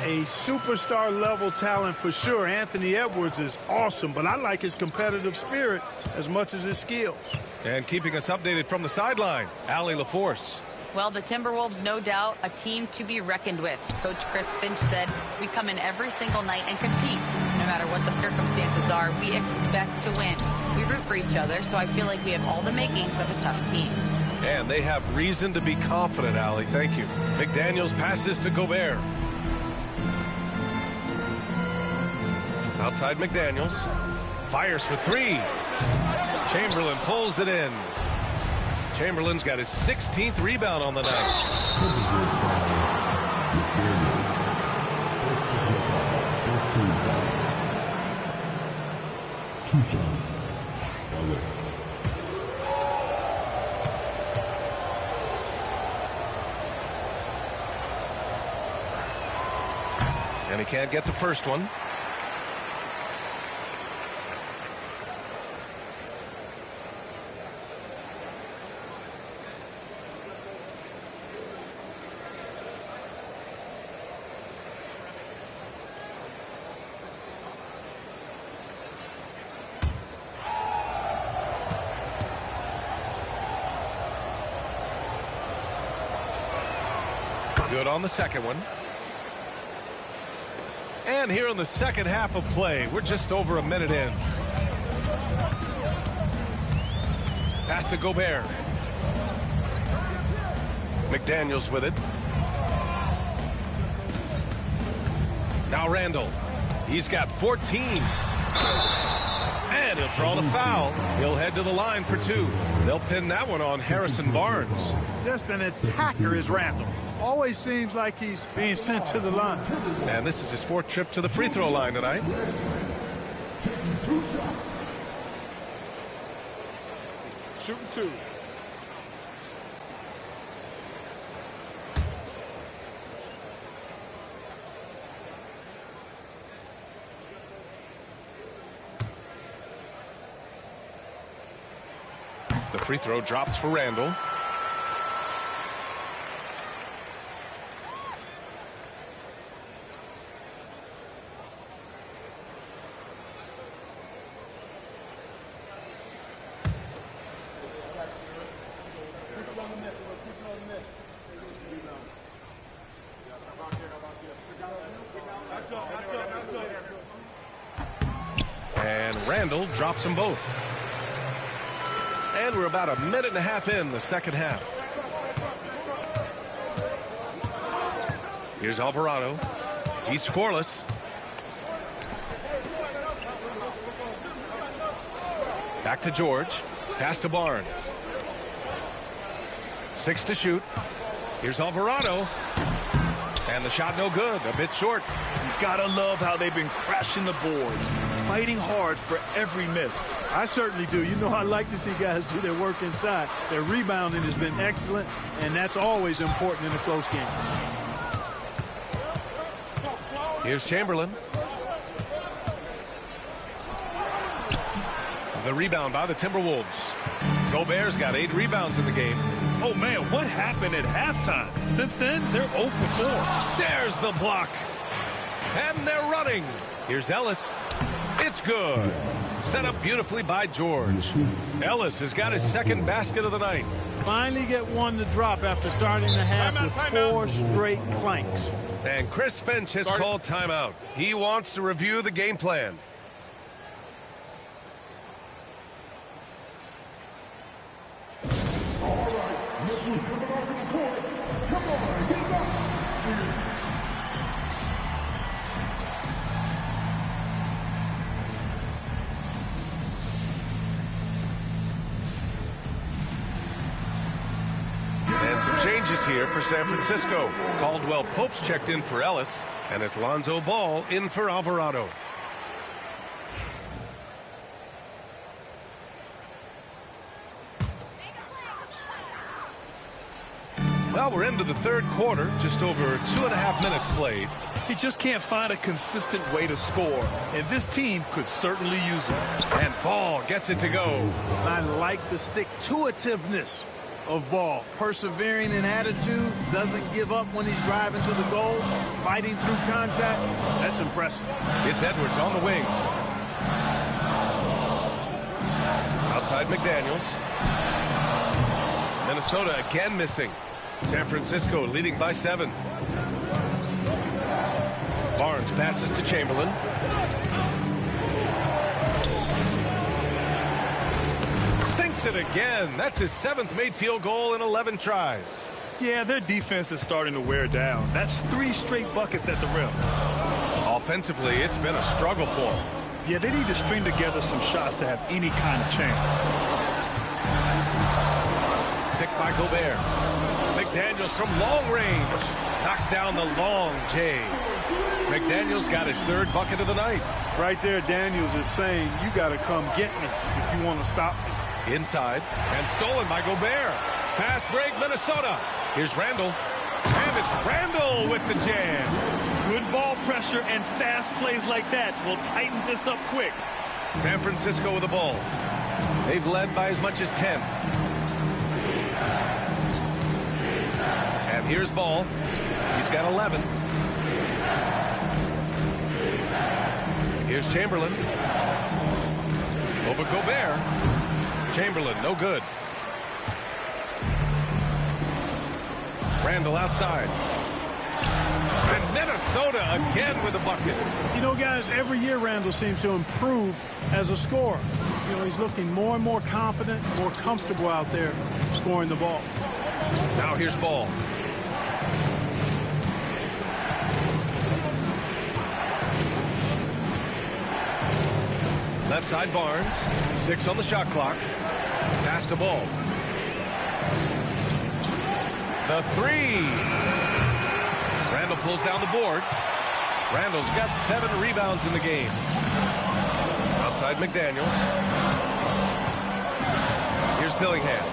A superstar level talent for sure. Anthony Edwards is awesome, but I like his competitive spirit as much as his skills. And keeping us updated from the sideline, Allie LaForce. Well, the Timberwolves, no doubt, a team to be reckoned with. Coach Chris Finch said, we come in every single night and compete. No matter what the circumstances are, we expect to win. We root for each other, so I feel like we have all the makings of a tough team. And they have reason to be confident, Allie. Thank you. McDaniels passes to Gobert. Outside McDaniels. Fires for three. Chamberlain pulls it in. Chamberlain's got his 16th rebound on the night. Two shots. Ellis. And he can't get the first one. Good on the second one. And here in the second half of play, we're just over a minute in. Pass to Gobert. McDaniels with it. Now Randall. He's got 14. And he'll draw the foul. He'll head to the line for two. They'll pin that one on Harrison Barnes. Just an attacker is Randall. Always seems like he's being sent to the line. And this is his fourth trip to the free throw line tonight. Shooting two. The free throw drops for Randall. And Randall drops them both. And we're about a minute and a half in the second half. Here's Alvarado. He's scoreless. Back to George. Pass to Barnes. 6 to shoot. Here's Alvarado. And the shot no good. A bit short. You gotta love how they've been crashing the boards, fighting hard for every miss. I certainly do. You know, I like to see guys do their work inside. Their rebounding has been excellent, and that's always important in a close game. Here's Chamberlain. The rebound by the Timberwolves. Gobert's got 8 rebounds in the game. Oh, man, what happened at halftime? Since then, they're 0 for 4. There's the block. And they're running. Here's Ellis. It's good. Set up beautifully by George. Ellis has got his second basket of the night. Finally get one to drop after starting the half with 4 straight clanks. And Chris Finch has called timeout. He wants to review the game plan. And some changes here for San Francisco. Caldwell Pope's checked in for Ellis, and it's Lonzo Ball in for Alvarado. Well, we're into the third quarter, just over 2.5 minutes played. He just can't find a consistent way to score, and this team could certainly use it. And Ball gets it to go. I like the stick-to-itiveness of Ball. Persevering in attitude, doesn't give up when he's driving to the goal, fighting through contact. That's impressive. It's Edwards on the wing. Outside McDaniels. Minnesota again missing. San Francisco leading by 7. Barnes passes to Chamberlain. Sinks it again. That's his 7th made field goal in 11 tries. Yeah, their defense is starting to wear down. That's 3 straight buckets at the rim. Offensively, it's been a struggle for them. Yeah, they need to string together some shots to have any kind of chance. Picked by Gobert. McDaniels from long range. Knocks down the long J. McDaniels got his 3rd bucket of the night. Right there, Daniels is saying, you got to come get me if you want to stop me. Inside, and stolen by Gobert. Fast break, Minnesota. Here's Randall. And it's Randall with the jam. Good ball pressure and fast plays like that will tighten this up quick. San Francisco with the ball. They've led by as much as 10. And here's Ball. He's got 11. Here's Chamberlain. Over Gobert. Chamberlain, no good. Randall outside. And Minnesota again with a bucket. You know, guys, every year Randall seems to improve as a scorer. You know, he's looking more and more confident, more comfortable out there scoring the ball. Now here's Ball. Left side Barnes. 6 on the shot clock. Pass to Ball. The 3. Randall pulls down the board. Randall's got 7 rebounds in the game. Outside McDaniels. Here's Dillingham.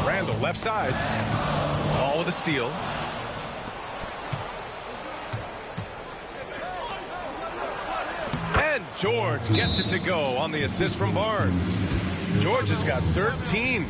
Randall left side. Ball with a steal. And George gets it to go on the assist from Barnes. George has got 13.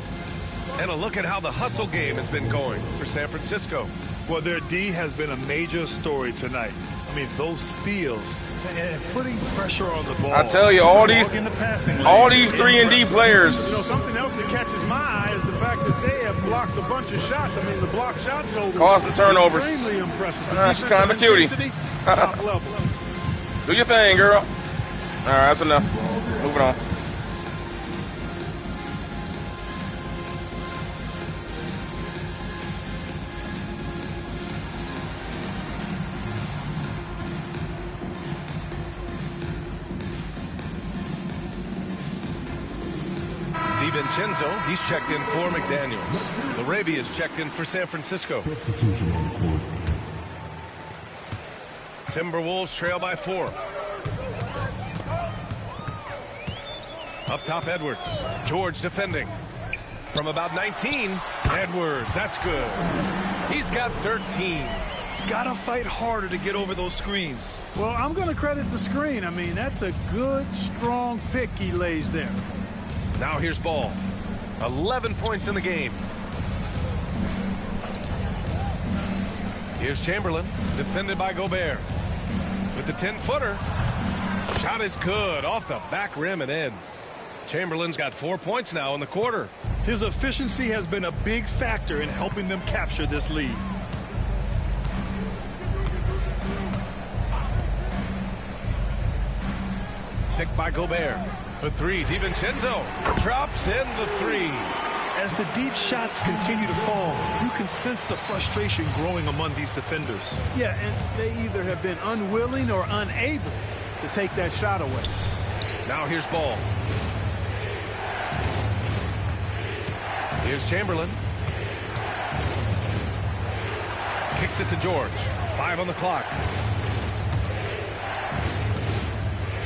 And a look at how the hustle game has been going for San Francisco. Well, their D has been a major story tonight. I mean, those steals and putting pressure on the ball. I tell you, all these 3-and-D players. You know, something else that catches my eye is the fact that they have blocked a bunch of shots. I mean, the block shot total caused the turnovers. Extremely impressive. She's kind of a cutie. Top level. Do your thing, girl. All right, that's enough. Moving on. DiVincenzo, he's checked in for McDaniels. Larabia is checked in for San Francisco. Substitution on the court. Timberwolves trail by 4. Up top, Edwards. George defending. From about 19, Edwards, that's good. He's got 13. Gotta fight harder to get over those screens. Well, I'm going to credit the screen. I mean, that's a good, strong pick he lays there. Now here's Ball. 11 points in the game. Here's Chamberlain, defended by Gobert. With the 10-footer. Shot is good, off the back rim and in. Chamberlain's got 4 points now in the quarter. His efficiency has been a big factor in helping them capture this lead. Picked by Gobert. For 3, DiVincenzo drops in the 3. As the deep shots continue to fall, you can sense the frustration growing among these defenders. Yeah, and they either have been unwilling or unable to take that shot away. Now here's Ball. Here's Chamberlain. Kicks it to George. 5 on the clock.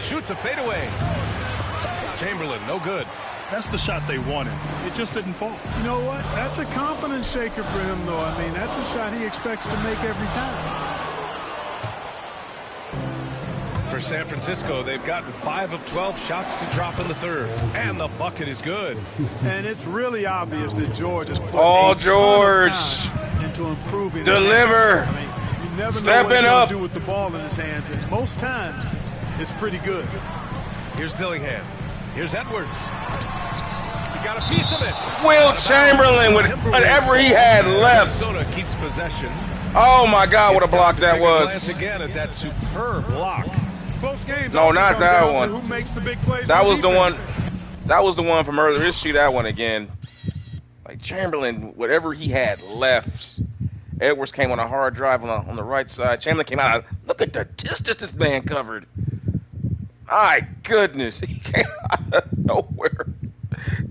Shoots a fadeaway. Chamberlain, no good. That's the shot they wanted. It just didn't fall. You know what? That's a confidence shaker for him, though. I mean, that's a shot he expects to make every time. For San Francisco, they've gotten 5 of 12 shots to drop in the third. And the bucket is good. And it's really obvious that George has put Oh, a George. ton of time into improving. Deliver. I mean, you never know Stepping what he's up. going to do with the ball in his hands. And most times, it's pretty good. Here's Dillingham. Here's Edwards. He got a piece of it. Wilt Chamberlain with whatever he had left. Minnesota keeps possession. Oh my God, what a It's block time to that take a was. glance again at that superb block. Close games. No, often not come that down one. to who makes the big plays That on was the defense. one. That was the one from earlier. Let's see that one again. Like Chamberlain, whatever he had left. Edwards came on a hard drive on the right side. Chamberlain came out. Look at the distance this man covered. My goodness, he came out of nowhere.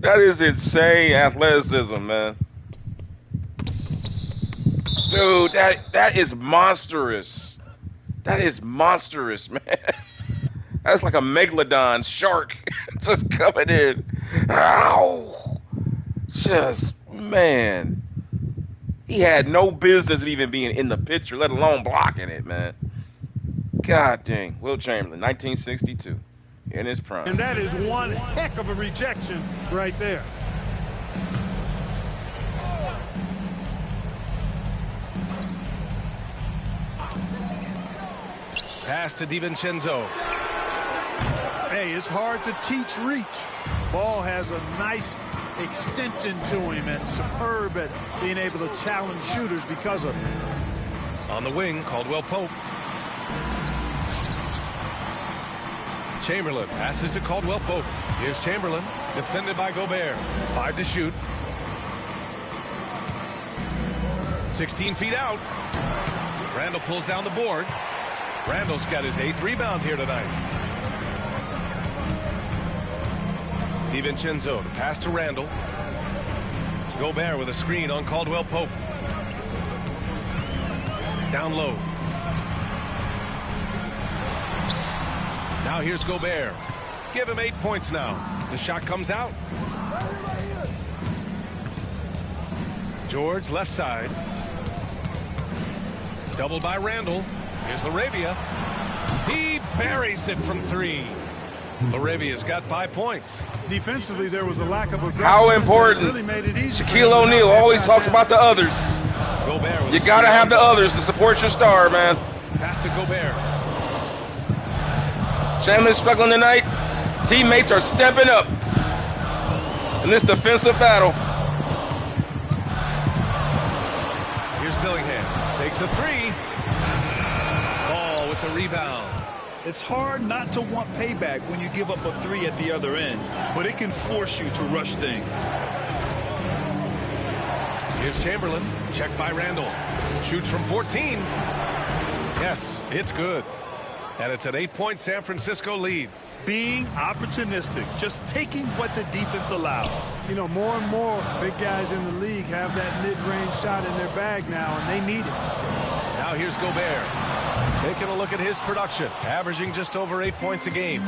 That is insane athleticism, man. Dude, that is monstrous. That is monstrous, man. That's like a megalodon shark just coming in. Ow! Just, man. He had no business of even being in the picture, let alone blocking it, man. God dang. Wilt Chamberlain, 1962, in his prime. And that is one heck of a rejection right there. Pass to DiVincenzo. Hey, it's hard to teach reach. Ball has a nice extension to him and superb at being able to challenge shooters because of it. On the wing, Caldwell Pope. Chamberlain passes to Caldwell Pope. Here's Chamberlain, defended by Gobert. 5 to shoot. 16 feet out. Randall pulls down the board. Randall's got his 8th rebound here tonight. DiVincenzo, the pass to Randall. Gobert with a screen on Caldwell Pope. Down low. Now here's Gobert. Give him 8 points now. The shot comes out. George left side. Doubled by Randall. Here's Laravia. He buries it from 3. Laravia's got 5 points. Defensively, there was a lack of aggressiveness. How important. Really made it easy. Shaquille O'Neal always talks about the others. Gobert. You got to have the others to support your star, man. Pass to Gobert. Chamberlain struggling tonight. Teammates are stepping up in this defensive battle. Here's Dillingham. Takes a 3. Ball with the rebound. It's hard not to want payback when you give up a 3 at the other end, but it can force you to rush things. Here's Chamberlain. Checked by Randall. Shoots from 14. Yes, it's good. And it's an 8-point San Francisco lead. Being opportunistic, just taking what the defense allows. You know, more and more big guys in the league have that mid-range shot in their bag now, and they need it. Now here's Gobert. Taking a look at his production, averaging just over 8 points a game.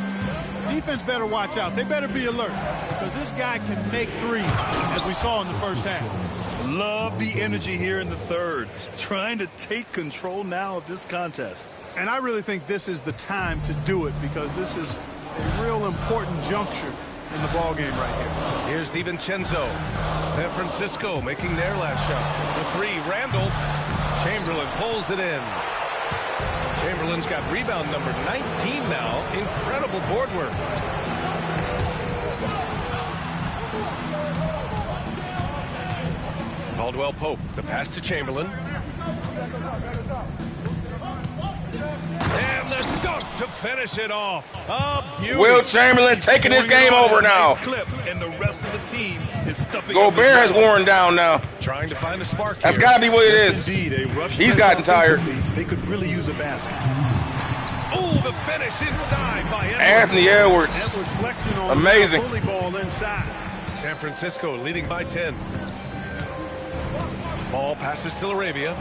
Defense better watch out. They better be alert because this guy can make threes, as we saw in the first half. Love the energy here in the third. Trying to take control now of this contest. And I really think this is the time to do it because this is a real important juncture in the ball game right here. Here's DiVincenzo. San Francisco making their last shot. For 3, Randall. Chamberlain pulls it in. Chamberlain's got rebound number 19 now. Incredible board work. Caldwell Pope, the pass to Chamberlain. And the dunk to finish it off. A beauty. Wilt Chamberlain taking this game over now. Nice clip, and the rest of the team is stuffing. Gobert has worn down now. Trying to find a spark here. That's got to be what it Yes, is. indeed, a rush He's press gotten tired. offensively. They could really use a basket. Oh, the finish inside by Edwards. Anthony Edwards. Edwards flexing on Amazing. the bully ball inside. San Francisco leading by 10. Ball passes to Laravia.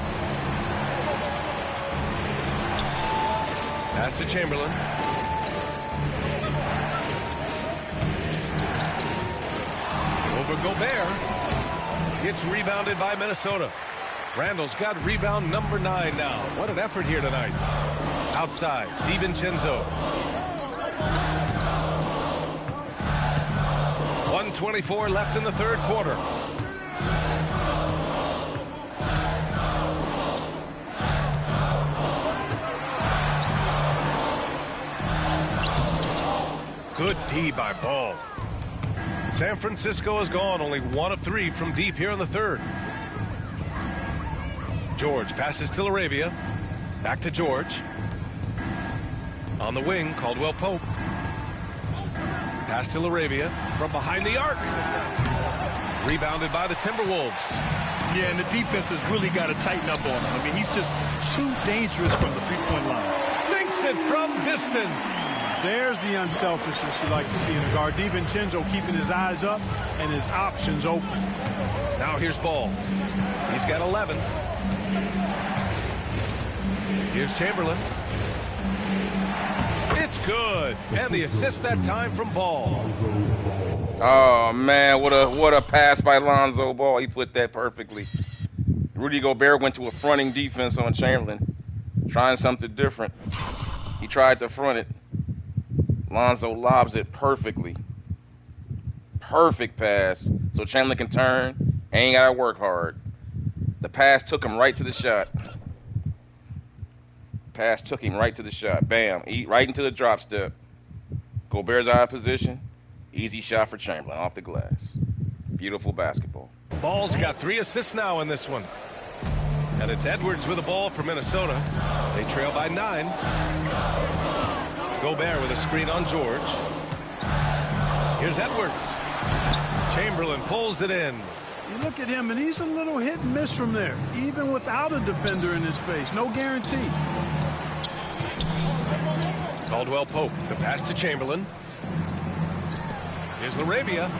Pass to Chamberlain. for Gobert. It's rebounded by Minnesota. Randall's got rebound number 9 now. What an effort here tonight. Outside, DiVincenzo. 1:24 left in the third quarter. Good D by Ball. San Francisco has gone only 1 of 3 from deep here in the third. George passes to Laravia. Back to George. On the wing, Caldwell Pope. Pass to Laravia from behind the arc. Rebounded by the Timberwolves. Yeah, and the defense has really got to tighten up on him. I mean, he's just too dangerous from the three-point line. Sinks it from distance. There's the unselfishness you like to see in a guard. DiVincenzo keeping his eyes up and his options open. Now here's Ball. He's got 11. Here's Chamberlain. It's good. And the assist that time from Ball. Oh, man, what a pass by Lonzo Ball. He put that perfectly. Rudy Gobert went to a fronting defense on Chamberlain, trying something different. He tried to front it. Lonzo lobs it perfectly. Perfect pass. So Chamberlain can turn. Ain't got to work hard. The pass took him right to the shot. Pass took him right to the shot. Bam. Right into the drop step. Gobert's out of position. Easy shot for Chamberlain off the glass. Beautiful basketball. Ball's got 3 assists now in this one. And it's Edwards with the ball for Minnesota. They trail by 9. Gobert with a screen on George. Here's Edwards. Chamberlain pulls it in. You look at him, and he's a little hit and miss from there, even without a defender in his face. No guarantee. Caldwell Pope, the pass to Chamberlain. Here's Laravia.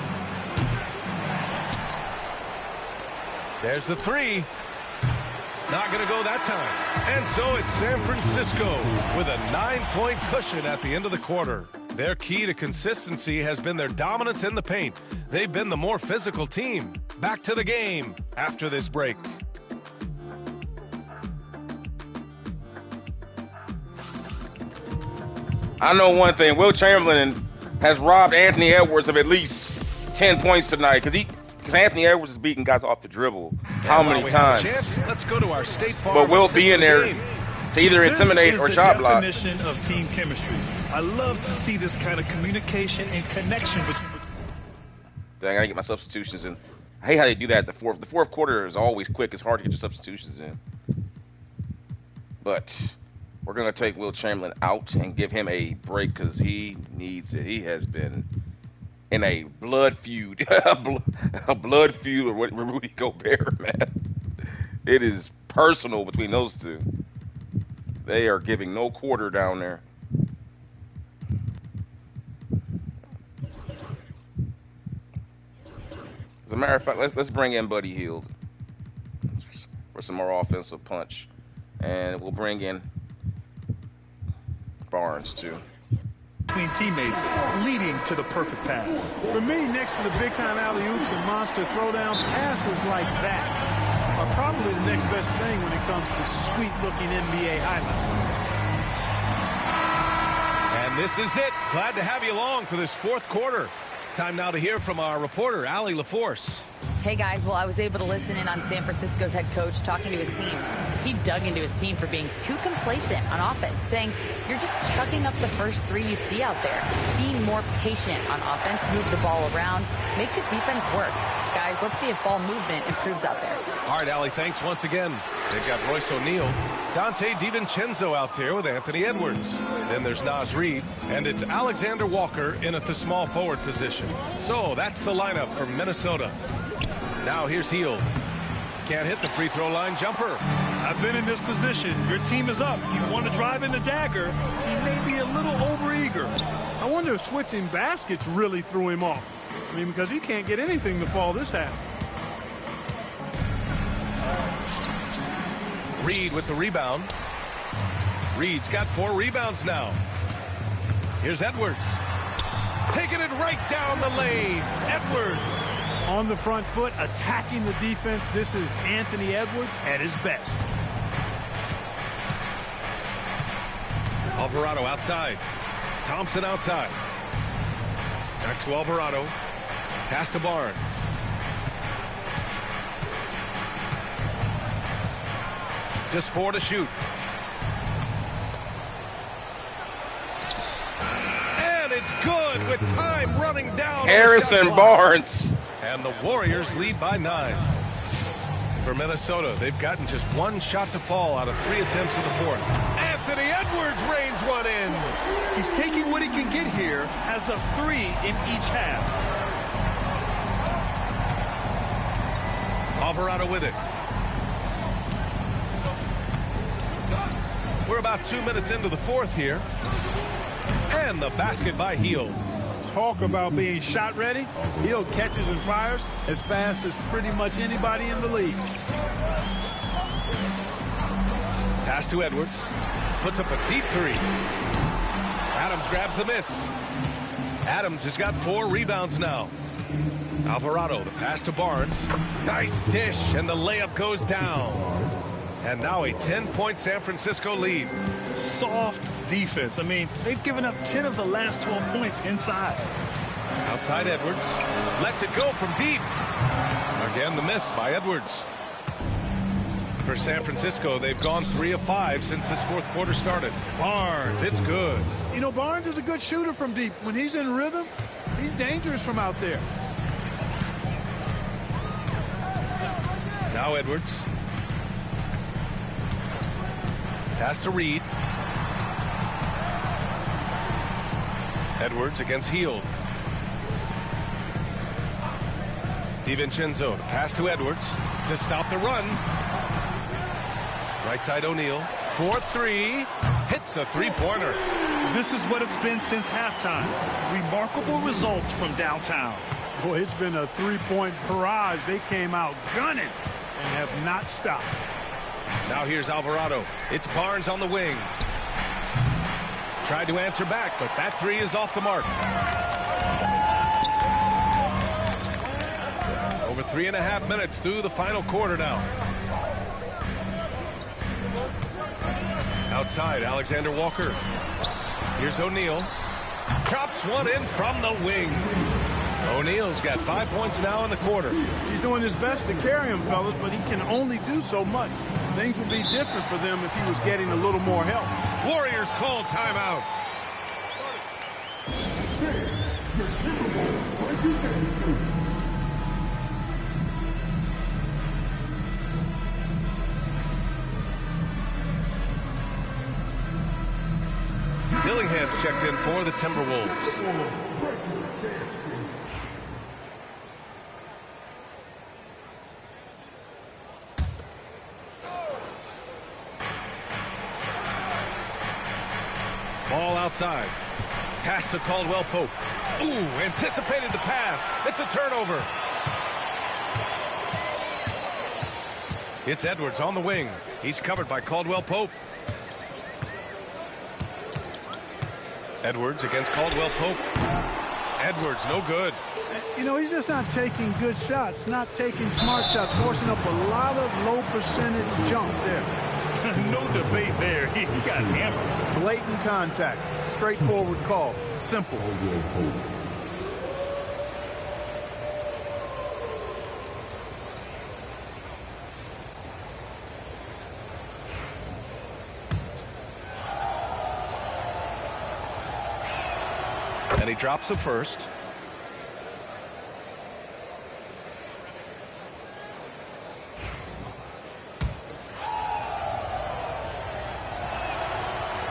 There's the 3. Not going to go that time. And so it's San Francisco with a 9-point cushion at the end of the quarter. Their key to consistency has been their dominance in the paint. They've been the more physical team. Back to the game after this break. I know one thing. Wilt Chamberlain has robbed Anthony Edwards of at least 10 points tonight because Anthony Edwards is beating guys off the dribble. How many times? Let's go to our State Farm. But Wilt being there to either intimidate or shot block. This is the definition of team chemistry. I love to see this kind of communication and connection between. Dang, I gotta get my substitutions in. I hate how they do that. The fourth quarter is always quick. It's hard to get your substitutions in. But we're gonna take Wilt Chamberlain out and give him a break because he needs it. He has been in a blood feud, a blood feud with Rudy Gobert, man. It is personal between those two. They are giving no quarter down there. As a matter of fact, let's bring in Buddy Hield for some more offensive punch, and we'll bring in Barnes too. Between teammates, leading to the perfect pass. For me, next to the big-time alley-oops and monster throwdowns, passes like that are probably the next best thing when it comes to sweet-looking NBA highlights. And this is it. Glad to have you along for this fourth quarter. Time now to hear from our reporter, Allie LaForce. Hey, guys. Well, I was able to listen in on San Francisco's head coach talking to his team. He dug into his team for being too complacent on offense, saying, you're just chucking up the first 3 you see out there. Being more patient on offense, move the ball around, make the defense work. Guys, let's see if ball movement improves out there. All right, Allie, thanks once again. They've got Royce O'Neal, Dante DiVincenzo out there with Anthony Edwards. Then there's Naz Reid, and it's Alexander Walker in at the small forward position. So that's the lineup for Minnesota. Now here's Hield. Can't hit the free throw line jumper. I've been in this position. Your team is up. You want to drive in the dagger. He may be a little overeager. I wonder if switching baskets really threw him off. I mean, because he can't get anything to fall this half. Reid with the rebound. Reid's got 4 rebounds now. Here's Edwards. Taking it right down the lane. Edwards. On the front foot, attacking the defense. This is Anthony Edwards at his best. Alvarado outside. Thompson outside. Back to Alvarado. Pass to Barnes. Just 4 to shoot. And it's good with time running down. Harrison Barnes. And the Warriors lead by 9. For Minnesota, they've gotten just 1 shot to fall out of 3 attempts in the fourth. Anthony Edwards rains one in. He's taking what he can get here, has a 3 in each half. Alvarado with it. We're about 2 minutes into the fourth here. And the basket by Hield. Talk about being shot ready. Hield catches and fires as fast as pretty much anybody in the league. Pass to Edwards. Puts up a deep 3. Adams grabs the miss. Adams has got 4 rebounds now. Alvarado, the pass to Barnes. Nice dish, and the layup goes down. And now a 10-point San Francisco lead. Soft defense. I mean, they've given up 10 of the last 12 points inside. Outside Edwards. Lets it go from deep. Again, the miss by Edwards. For San Francisco, they've gone 3 of 5 since this fourth quarter started. Barnes, it's good. You know, Barnes is a good shooter from deep. When he's in rhythm, he's dangerous from out there. Now Edwards. Pass to Reed. Edwards against Hield. DiVincenzo, the pass to Edwards to stop the run. Right side O'Neal. 4-3. Hits a 3-pointer. This is what it's been since halftime. Remarkable results from downtown. Boy, it's been a 3-point barrage. They came out gunning and have not stopped. Now here's Alvarado. It's Barnes on the wing. Tried to answer back, but that 3 is off the mark. Over 3.5 minutes through the final quarter now. Outside, Alexander Walker. Here's O'Neal. Drops one in from the wing. O'Neal's got 5 points now in the quarter. He's doing his best to carry him, fellas, but he can only do so much. Things would be different for them if he was getting a little more help. Warriors call timeout. Dillingham's checked in for the Timberwolves. Ball outside. Pass to Caldwell Pope. Ooh, anticipated the pass. It's a turnover. It's Edwards on the wing. He's covered by Caldwell Pope. Edwards against Caldwell Pope. Edwards, no good. You know, he's just not taking good shots, not taking smart shots, forcing up a lot of low percentage jump there. No debate there. He got hammered. Blatant contact. Straightforward call. Simple. And he drops the first.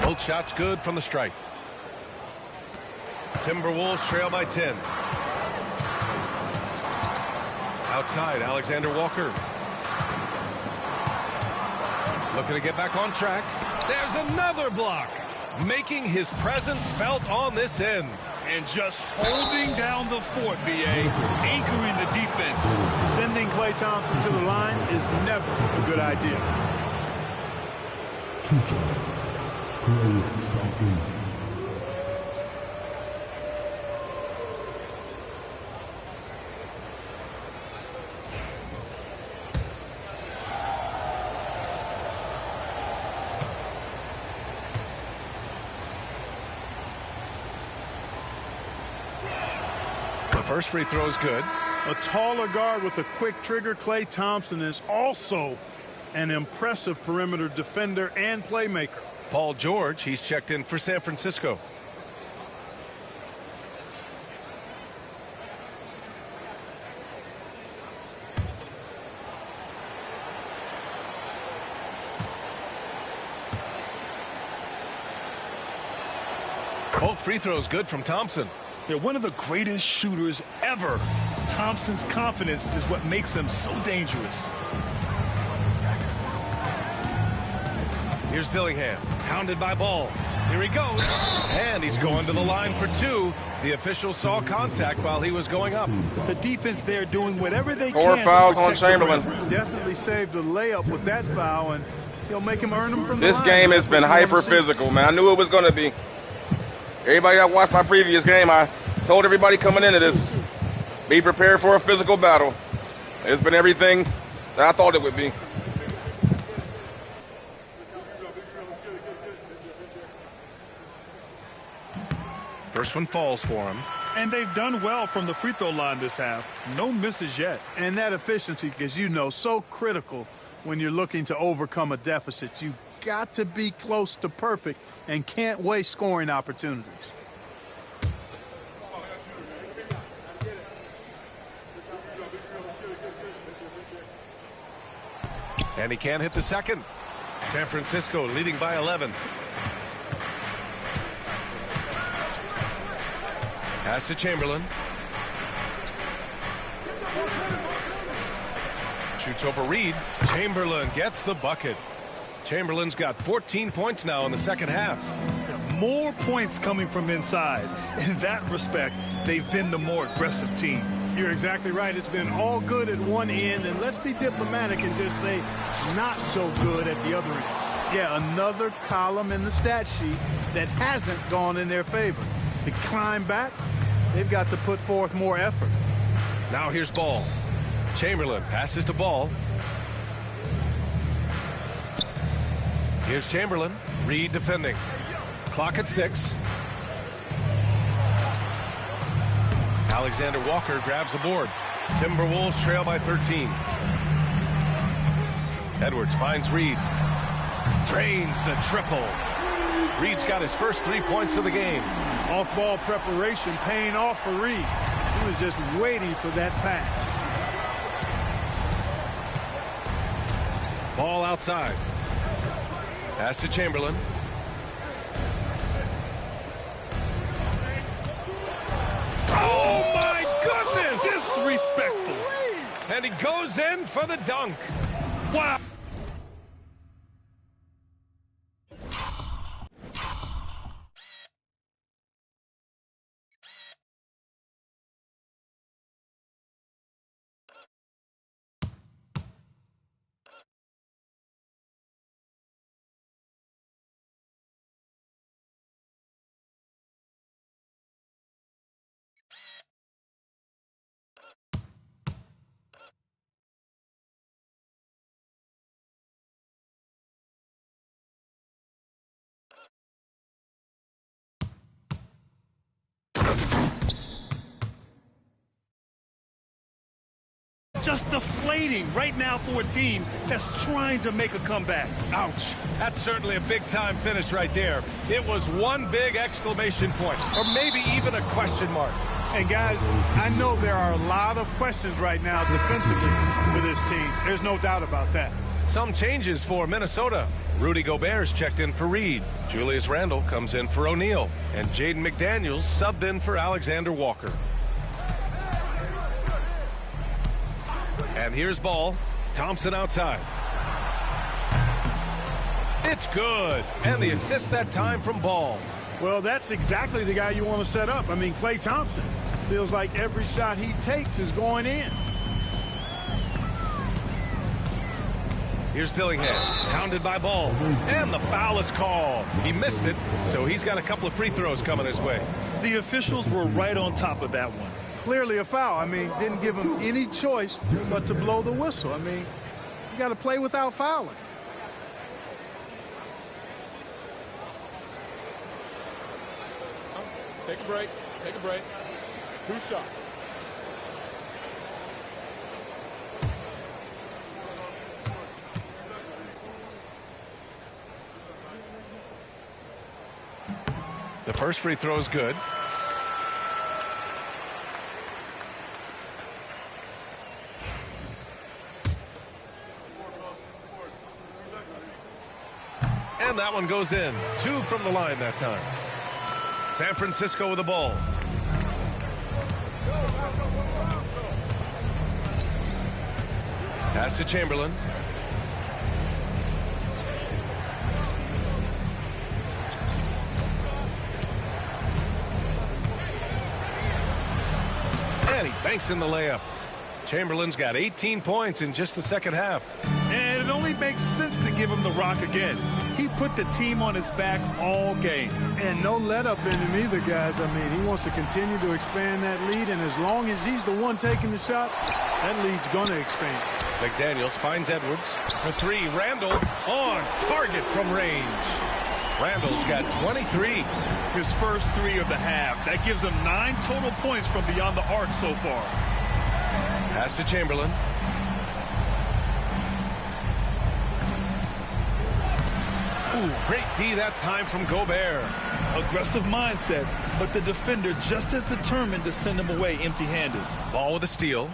Both shots good from the stripe. Timberwolves trail by 10. Outside, Alexander Walker. Looking to get back on track. There's another block. Making his presence felt on this end. And just holding down the fort, B.A. Anchoring the defense. Sending Klay Thompson to the line is never a good idea. 2 shots. Klay Thompson. First free throw is good. A taller guard with a quick trigger, Klay Thompson, is also an impressive perimeter defender and playmaker. Paul George, he's checked in for San Francisco. Both free throws good from Thompson. They're one of the greatest shooters ever. Thompson's confidence is what makes him so dangerous. Here's Dillingham, pounded by Ball. Here he goes, and he's going to the line for two. The official saw contact while he was going up. The defense there doing whatever they Four can fouls to on protect the Chamberlain. rim. Definitely saved a layup with that foul, and he'll make him earn them from the line. This game has been hyper physical, man. I knew it was going to be. Everybody that watched my previous game, I told everybody coming into this, be prepared for a physical battle. It's been everything that I thought it would be. First one falls for him. And they've done well from the free throw line this half. No misses yet. And that efficiency, as you know, so critical when you're looking to overcome a deficit. You got to be close to perfect and can't waste scoring opportunities. And he can't hit the second. San Francisco leading by 11. Pass to Chamberlain. Shoots over Reed. Chamberlain gets the bucket. Chamberlain's got 14 points now in the second half. More points coming from inside. In that respect, they've been the more aggressive team. You're exactly right. It's been all good at one end, and let's be diplomatic and just say not so good at the other end. Yeah, another column in the stat sheet that hasn't gone in their favor. To climb back, they've got to put forth more effort. Now here's Ball. Chamberlain passes to Ball. Here's Chamberlain. Reed defending. Clock at 6. Alexander Walker grabs the board. Timberwolves trail by 13. Edwards finds Reed. Drains the triple. Reed's got his first 3 points of the game. Off-ball preparation paying off for Reed. He was just waiting for that pass. Ball outside. Pass to Chamberlain. Oh, my goodness! Disrespectful. And he goes in for the dunk. Wow. Just deflating right now for a team that's trying to make a comeback. Ouch. That's certainly a big-time finish right there. It was one big exclamation point, or maybe even a question mark. And, guys, I know there are a lot of questions right now defensively for this team. There's no doubt about that. Some changes for Minnesota. Rudy Gobert's checked in for Reed. Julius Randle comes in for O'Neal. And Jaden McDaniels subbed in for Alexander Walker. And here's Ball. Thompson outside. It's good. And the assist that time from Ball. Well, that's exactly the guy you want to set up. I mean, Klay Thompson feels like every shot he takes is going in. Here's Dillingham, pounded by Ball. And the foul is called. He missed it, so he's got a couple of free throws coming his way. The officials were right on top of that one. Clearly a foul. I mean, didn't give him any choice but to blow the whistle. I mean, you got to play without fouling. Take a break. Take a break. 2 shots. The first free throw is good. And that one goes in. 2 from the line that time. San Francisco with the ball. Pass to Chamberlain. And he banks in the layup. Chamberlain's got 18 points in just the second half. And it only makes sense to give him the rock again. He put the team on his back all game. And no let up in him either, guys. I mean, he wants to continue to expand that lead, and as long as he's the one taking the shots, that lead's going to expand. McDaniels finds Edwards for 3. Randall on target from range. Randall's got 23. His first 3 of the half. That gives him 9 total points from beyond the arc so far. Pass to Chamberlain. Ooh, great D that time from Gobert. Aggressive mindset, but the defender just as determined to send him away empty-handed. Ball with a steal.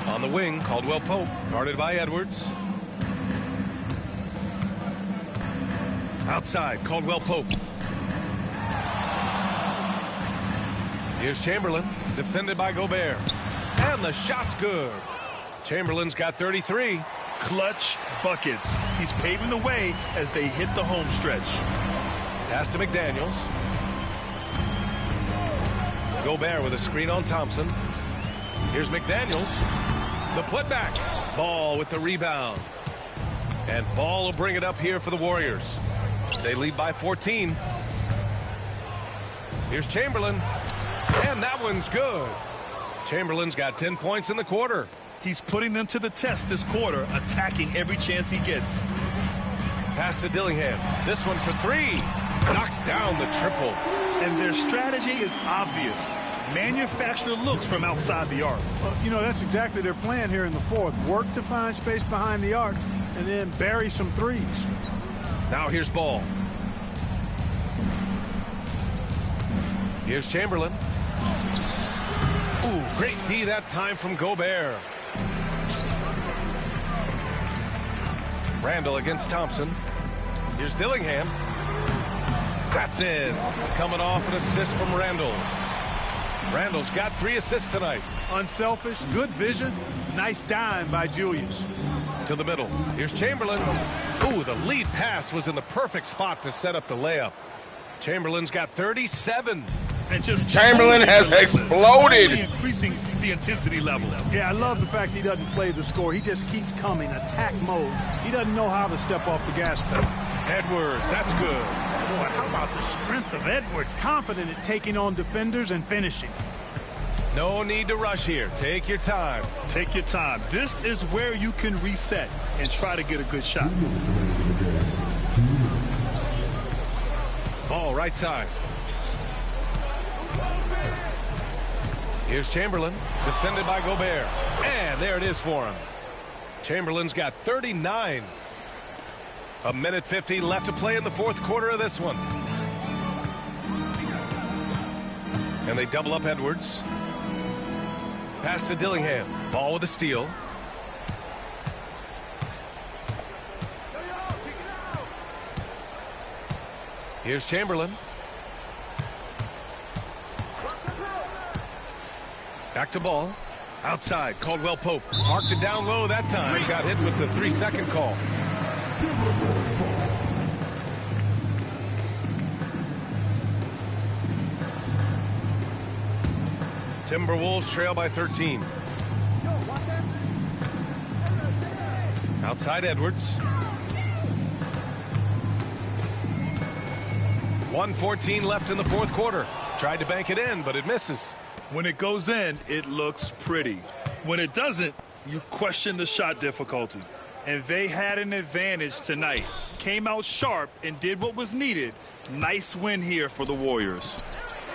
On the wing, Caldwell Pope, guarded by Edwards. Outside, Caldwell Pope. Here's Chamberlain, defended by Gobert. And the shot's good. Chamberlain's got 33. Clutch buckets. He's paving the way as they hit the home stretch. Pass to McDaniels. Gobert with a screen on Thompson. Here's McDaniels. The putback. Ball with the rebound. And Ball will bring it up here for the Warriors. They lead by 14. Here's Chamberlain. And that one's good. Chamberlain's got 10 points in the quarter. He's putting them to the test this quarter, attacking every chance he gets. Pass to Dillingham. This one for 3. Knocks down the triple. And their strategy is obvious. Manufacture looks from outside the arc. You know, that's exactly their plan here in the fourth. Work to find space behind the arc and then bury some threes. Now here's Ball. Here's Chamberlain. Ooh, great D that time from Gobert. Randall against Thompson. Here's Dillingham. That's in. Coming off an assist from Randall. Randall's got 3 assists tonight. Unselfish, good vision. Nice dime by Julius. To the middle. Here's Chamberlain. Ooh, the lead pass was in the perfect spot to set up the layup. Chamberlain's got 37. And just Chamberlain has exploded. Only increasing the intensity level. Yeah, I love the fact he doesn't play the score. He just keeps coming, attack mode. He doesn't know how to step off the gas pedal. Edwards, that's good. Boy, how about the strength of Edwards? Confident at taking on defenders and finishing. No need to rush here. Take your time. Take your time. This is where you can reset and try to get a good shot. Ball right side. Here's Chamberlain, defended by Gobert. And there it is for him. Chamberlain's got 39. 1:50 left to play in the fourth quarter of this one. And they double up Edwards. Pass to Dillingham. Ball with a steal. Here's Chamberlain. Back to Ball. Outside, Caldwell Pope. Marked it down low that time. He got hit with the 3-second call. Timberwolves trail by 13. Outside Edwards. 1:14 left in the fourth quarter. Tried to bank it in, but it misses. When it goes in, it looks pretty. When it doesn't, you question the shot difficulty. And they had an advantage tonight. Came out sharp and did what was needed. Nice win here for the Warriors.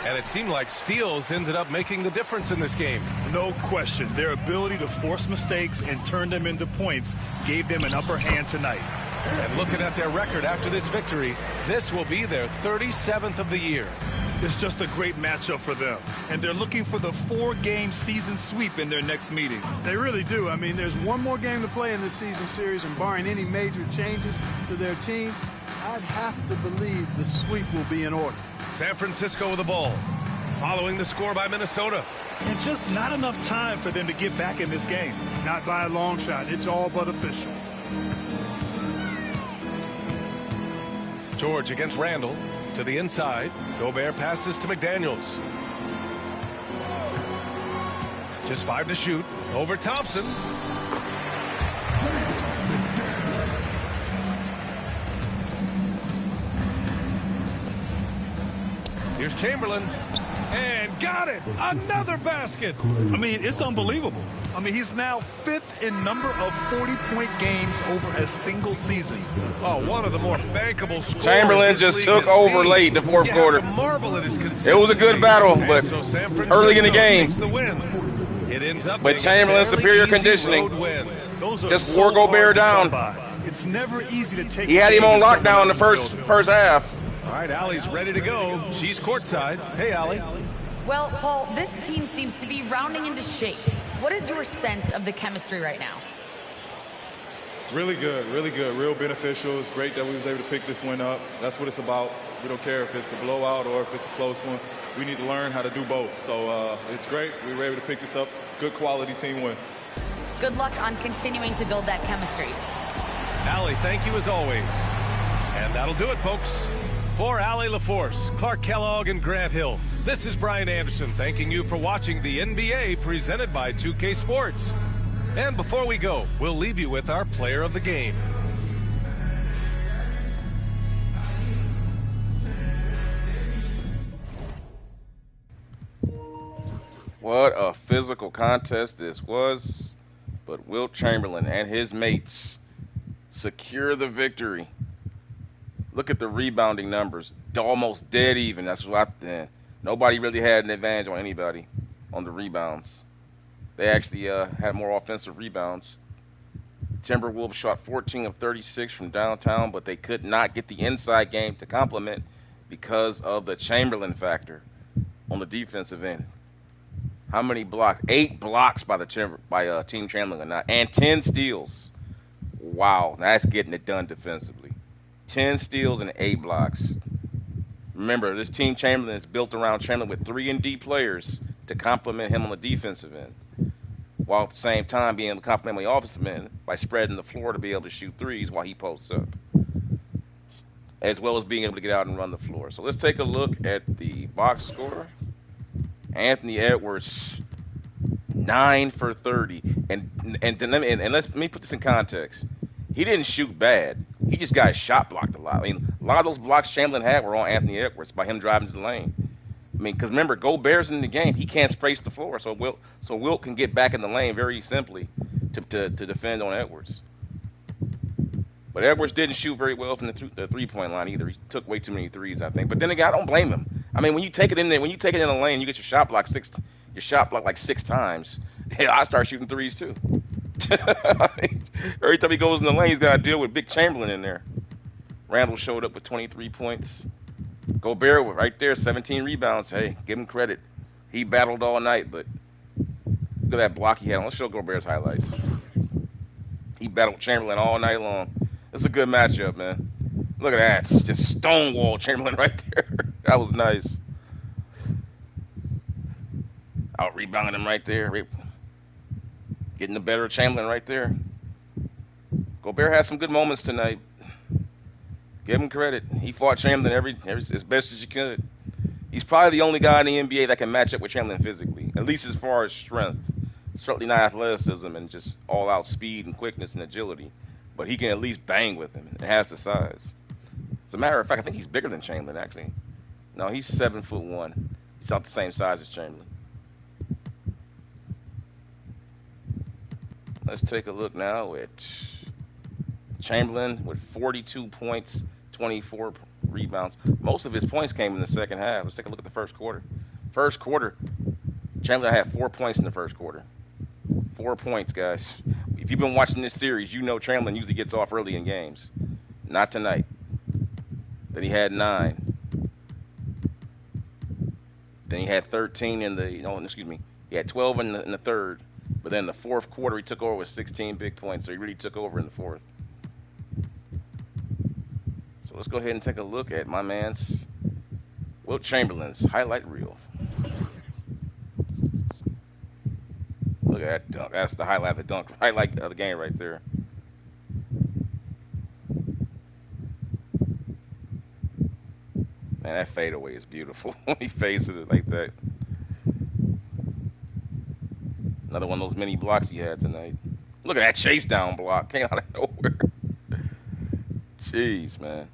And it seemed like steals ended up making the difference in this game. No question. Their ability to force mistakes and turn them into points gave them an upper hand tonight. And looking at their record after this victory, this will be their 37th of the year. It's just a great matchup for them, and they're looking for the 4-game season sweep in their next meeting. They really do. I mean, there's one more game to play in this season series, and barring any major changes to their team, I'd have to believe the sweep will be in order. San Francisco with the ball, following the score by Minnesota. And just not enough time for them to get back in this game. Not by a long shot. It's all but official. George against Randall. To the inside. Gobert passes to McDaniels. Just 5 to shoot. Over Thompson. Here's Chamberlain. And got it! Another basket! I mean, it's unbelievable. I mean, he's now 5th in number of 40-point games over a single season. Oh, one of the more bankable scorers. Chamberlain just took over late in the fourth quarter. It was a good battle, but early in the game. But Chamberlain's superior conditioning just wore Gobert down. It's never easy to take. He had him on lockdown in the first half. All right, Allie's ready to go. She's courtside. Hey, Allie. Well, Paul, this team seems to be rounding into shape. What is your sense of the chemistry right now? Really good, real beneficial. It's great that we was able to pick this one up. That's what it's about. We don't care if it's a blowout or if it's a close one. We need to learn how to do both. So it's great. We were able to pick this up. Good quality team win. Good luck on continuing to build that chemistry. Allie, thank you as always. And that'll do it, folks. For Allie LaForce, Clark Kellogg, and Grant Hill, this is Brian Anderson thanking you for watching the NBA presented by 2K Sports. And before we go, we'll leave you with our player of the game. What a physical contest this was. But Wilt Chamberlain and his mates secure the victory. Look at the rebounding numbers. Almost dead even. That's what nobody really had an advantage on anybody on the rebounds. They actually had more offensive rebounds. Timberwolves shot 14 of 36 from downtown, but they could not get the inside game to complement because of the Chamberlain factor on the defensive end. How many blocks? 8 blocks by Team Chamberlain now, and 10 steals. Wow, that's getting it done defensively. 10 steals and 8 blocks. Remember, this Team Chamberlain is built around Chamberlain with 3-and-D players to complement him on the defensive end, while at the same time being able to complement the offensive end by spreading the floor to be able to shoot threes while he posts up, as well as being able to get out and run the floor. So let's take a look at the box score. Anthony Edwards, 9 for 30, and let me put this in context. He didn't shoot bad. He just got shot blocked a lot. I mean, a lot of those blocks Chamberlain had were on Anthony Edwards by him driving to the lane. I mean, because remember, Gobert's in the game. He can't space the floor, so Wilt can get back in the lane very simply to defend on Edwards. But Edwards didn't shoot very well from the three-point line either. He took way too many threes, I think. But then again, I don't blame him. I mean, when you take it in there, when you take it in the lane, you get your shot blocked like 6 times. Hell, I start shooting threes too. Every time he goes in the lane, he's got to deal with Big Chamberlain in there. Randall showed up with 23 points. Gobert was right there, 17 rebounds. Hey, give him credit. He battled all night, but look at that block he had. Let's show Gobert's highlights. He battled Chamberlain all night long. It's a good matchup, man. Look at that. It's just stonewall Chamberlain right there. That was nice. Out rebounding him right there. Getting the better of Chamberlain right there. Gobert had some good moments tonight. Give him credit. He fought Chamberlain as best as you could. He's probably the only guy in the NBA that can match up with Chamberlain physically, at least as far as strength. Certainly not athleticism and just all-out speed and quickness and agility, but he can at least bang with him and has the size. As a matter of fact, I think he's bigger than Chamberlain, actually. No, he's 7'1". He's not the same size as Chamberlain. Let's take a look now at Chamberlain with 42 points, 24 rebounds. Most of his points came in the second half. Let's take a look at the first quarter. First quarter, Chamberlain had 4 points in the first quarter. 4 points, guys. If you've been watching this series, you know Chamberlain usually gets off early in games. Not tonight. Then he had 9. Then he had 13 in the, he had 12 in the third. But then the fourth quarter, he took over with 16 big points. So he really took over in the fourth. So let's go ahead and take a look at my man's Wilt Chamberlain's highlight reel. Look at that dunk. That's the highlight of the dunk. Highlight of the game right there. Man, that fadeaway is beautiful. He fades it like that. Another one of those mini blocks he had tonight. Look at that chase down block. Came out of nowhere. Jeez, man.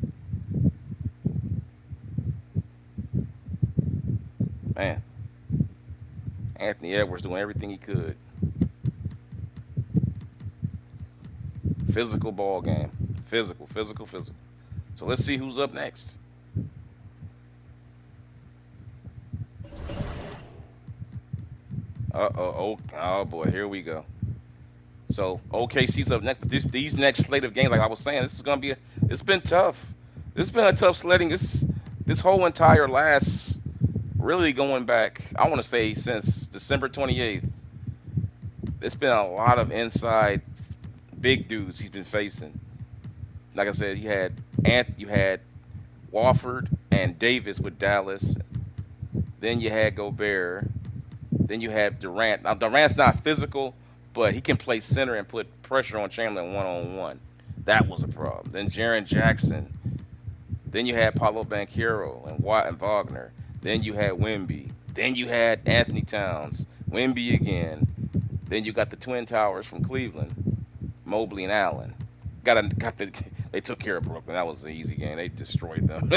Man. Anthony Edwards doing everything he could. Physical ball game. Physical. So let's see who's up next. Oh boy, here we go. So OKC's up next, but these next slate of games, like I was saying, this is gonna be it's been tough. It's been a tough sledding. This whole entire last, really going back, I want to say since December 28th. It's been a lot of inside big dudes he's been facing. Like I said, you had Wofford and Davis with Dallas. Then you had Gobert. Then you have Durant. Now, Durant's not physical, but he can play center and put pressure on Chamberlain one-on-one. That was a problem. Then Jaren Jackson. Then you had Paolo Banchero and Watt and Wagner. Then you had Wemby. Then you had Anthony Towns. Wemby again. Then you got the Twin Towers from Cleveland. Mobley and Allen. They took care of Brooklyn. That was an easy game. They destroyed them.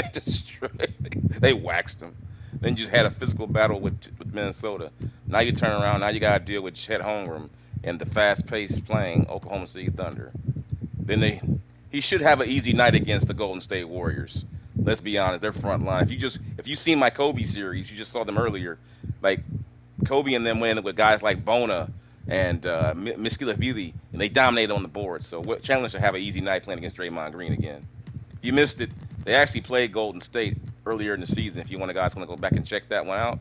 They waxed them. Then you just had a physical battle with Minnesota. Now you turn around. Now you got to deal with Chet Holmgren and the fast-paced playing Oklahoma City Thunder. Then he should have an easy night against the Golden State Warriors. Let's be honest, their front line. If you seen my Kobe series, you just saw them earlier. Like Kobe and them went in with guys like Bona and Miskilashvili, and they dominated on the board. So Chamberlain should have an easy night playing against Draymond Green again. If you missed it, they actually played Golden State earlier in the season. If you want to go back and check that one out,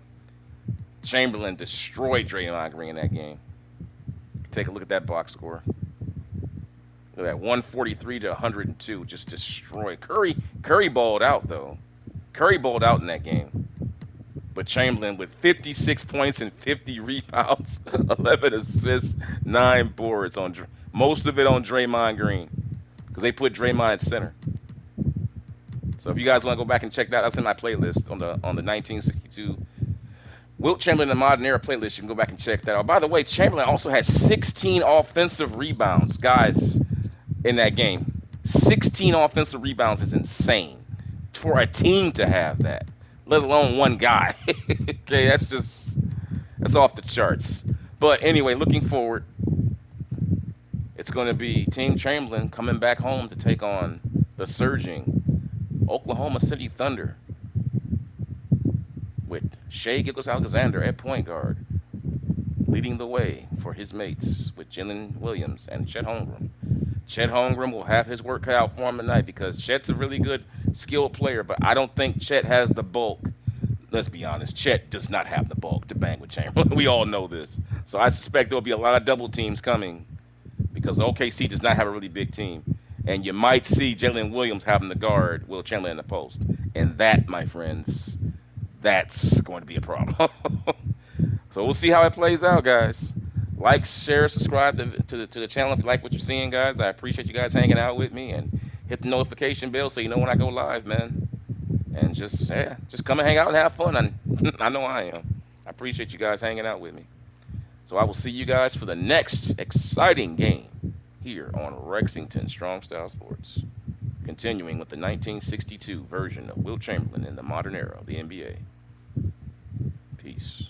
Chamberlain destroyed Draymond Green in that game. Take a look at that box score. Look at that, 143 to 102, just destroyed. Curry balled out though. Curry balled out in that game. But Chamberlain with 56 points and 50 rebounds, 11 assists, 9 boards, most of it on Draymond Green, because they put Draymond at center. So if you guys want to go back and check that, that's in my playlist on the 1962 Wilt Chamberlain and the Modern Era playlist. You can go back and check that out. By the way, Chamberlain also had 16 offensive rebounds, guys, in that game. 16 offensive rebounds is insane for a team to have that, let alone one guy. Okay, that's off the charts. But anyway, looking forward, it's going to be Team Chamberlain coming back home to take on the surging Oklahoma City Thunder with Shai Gilgeous-Alexander at point guard, leading the way for his mates with Jalen Williams and Chet Holmgren. Chet Holmgren will have his work cut out for him tonight because Chet's a really good, skilled player, but I don't think Chet has the bulk. Let's be honest, Chet does not have the bulk to bang with Chamberlain. We all know this. So I suspect there'll be a lot of double teams coming because OKC does not have a really big team. And you might see Jalen Williams having the guard Wilt Chamberlain in the post. And that, my friends, that's going to be a problem. So we'll see how it plays out, guys. Like, share, subscribe to the channel if you like what you're seeing, guys. I appreciate you guys hanging out with me. And hit the notification bell so you know when I go live, man. And just come and hang out and have fun. I know I am. I appreciate you guys hanging out with me. So I will see you guys for the next exciting game here on Rexington Strong Style Sports. Continuing with the 1962 version of Wilt Chamberlain in the modern era of the NBA. Peace.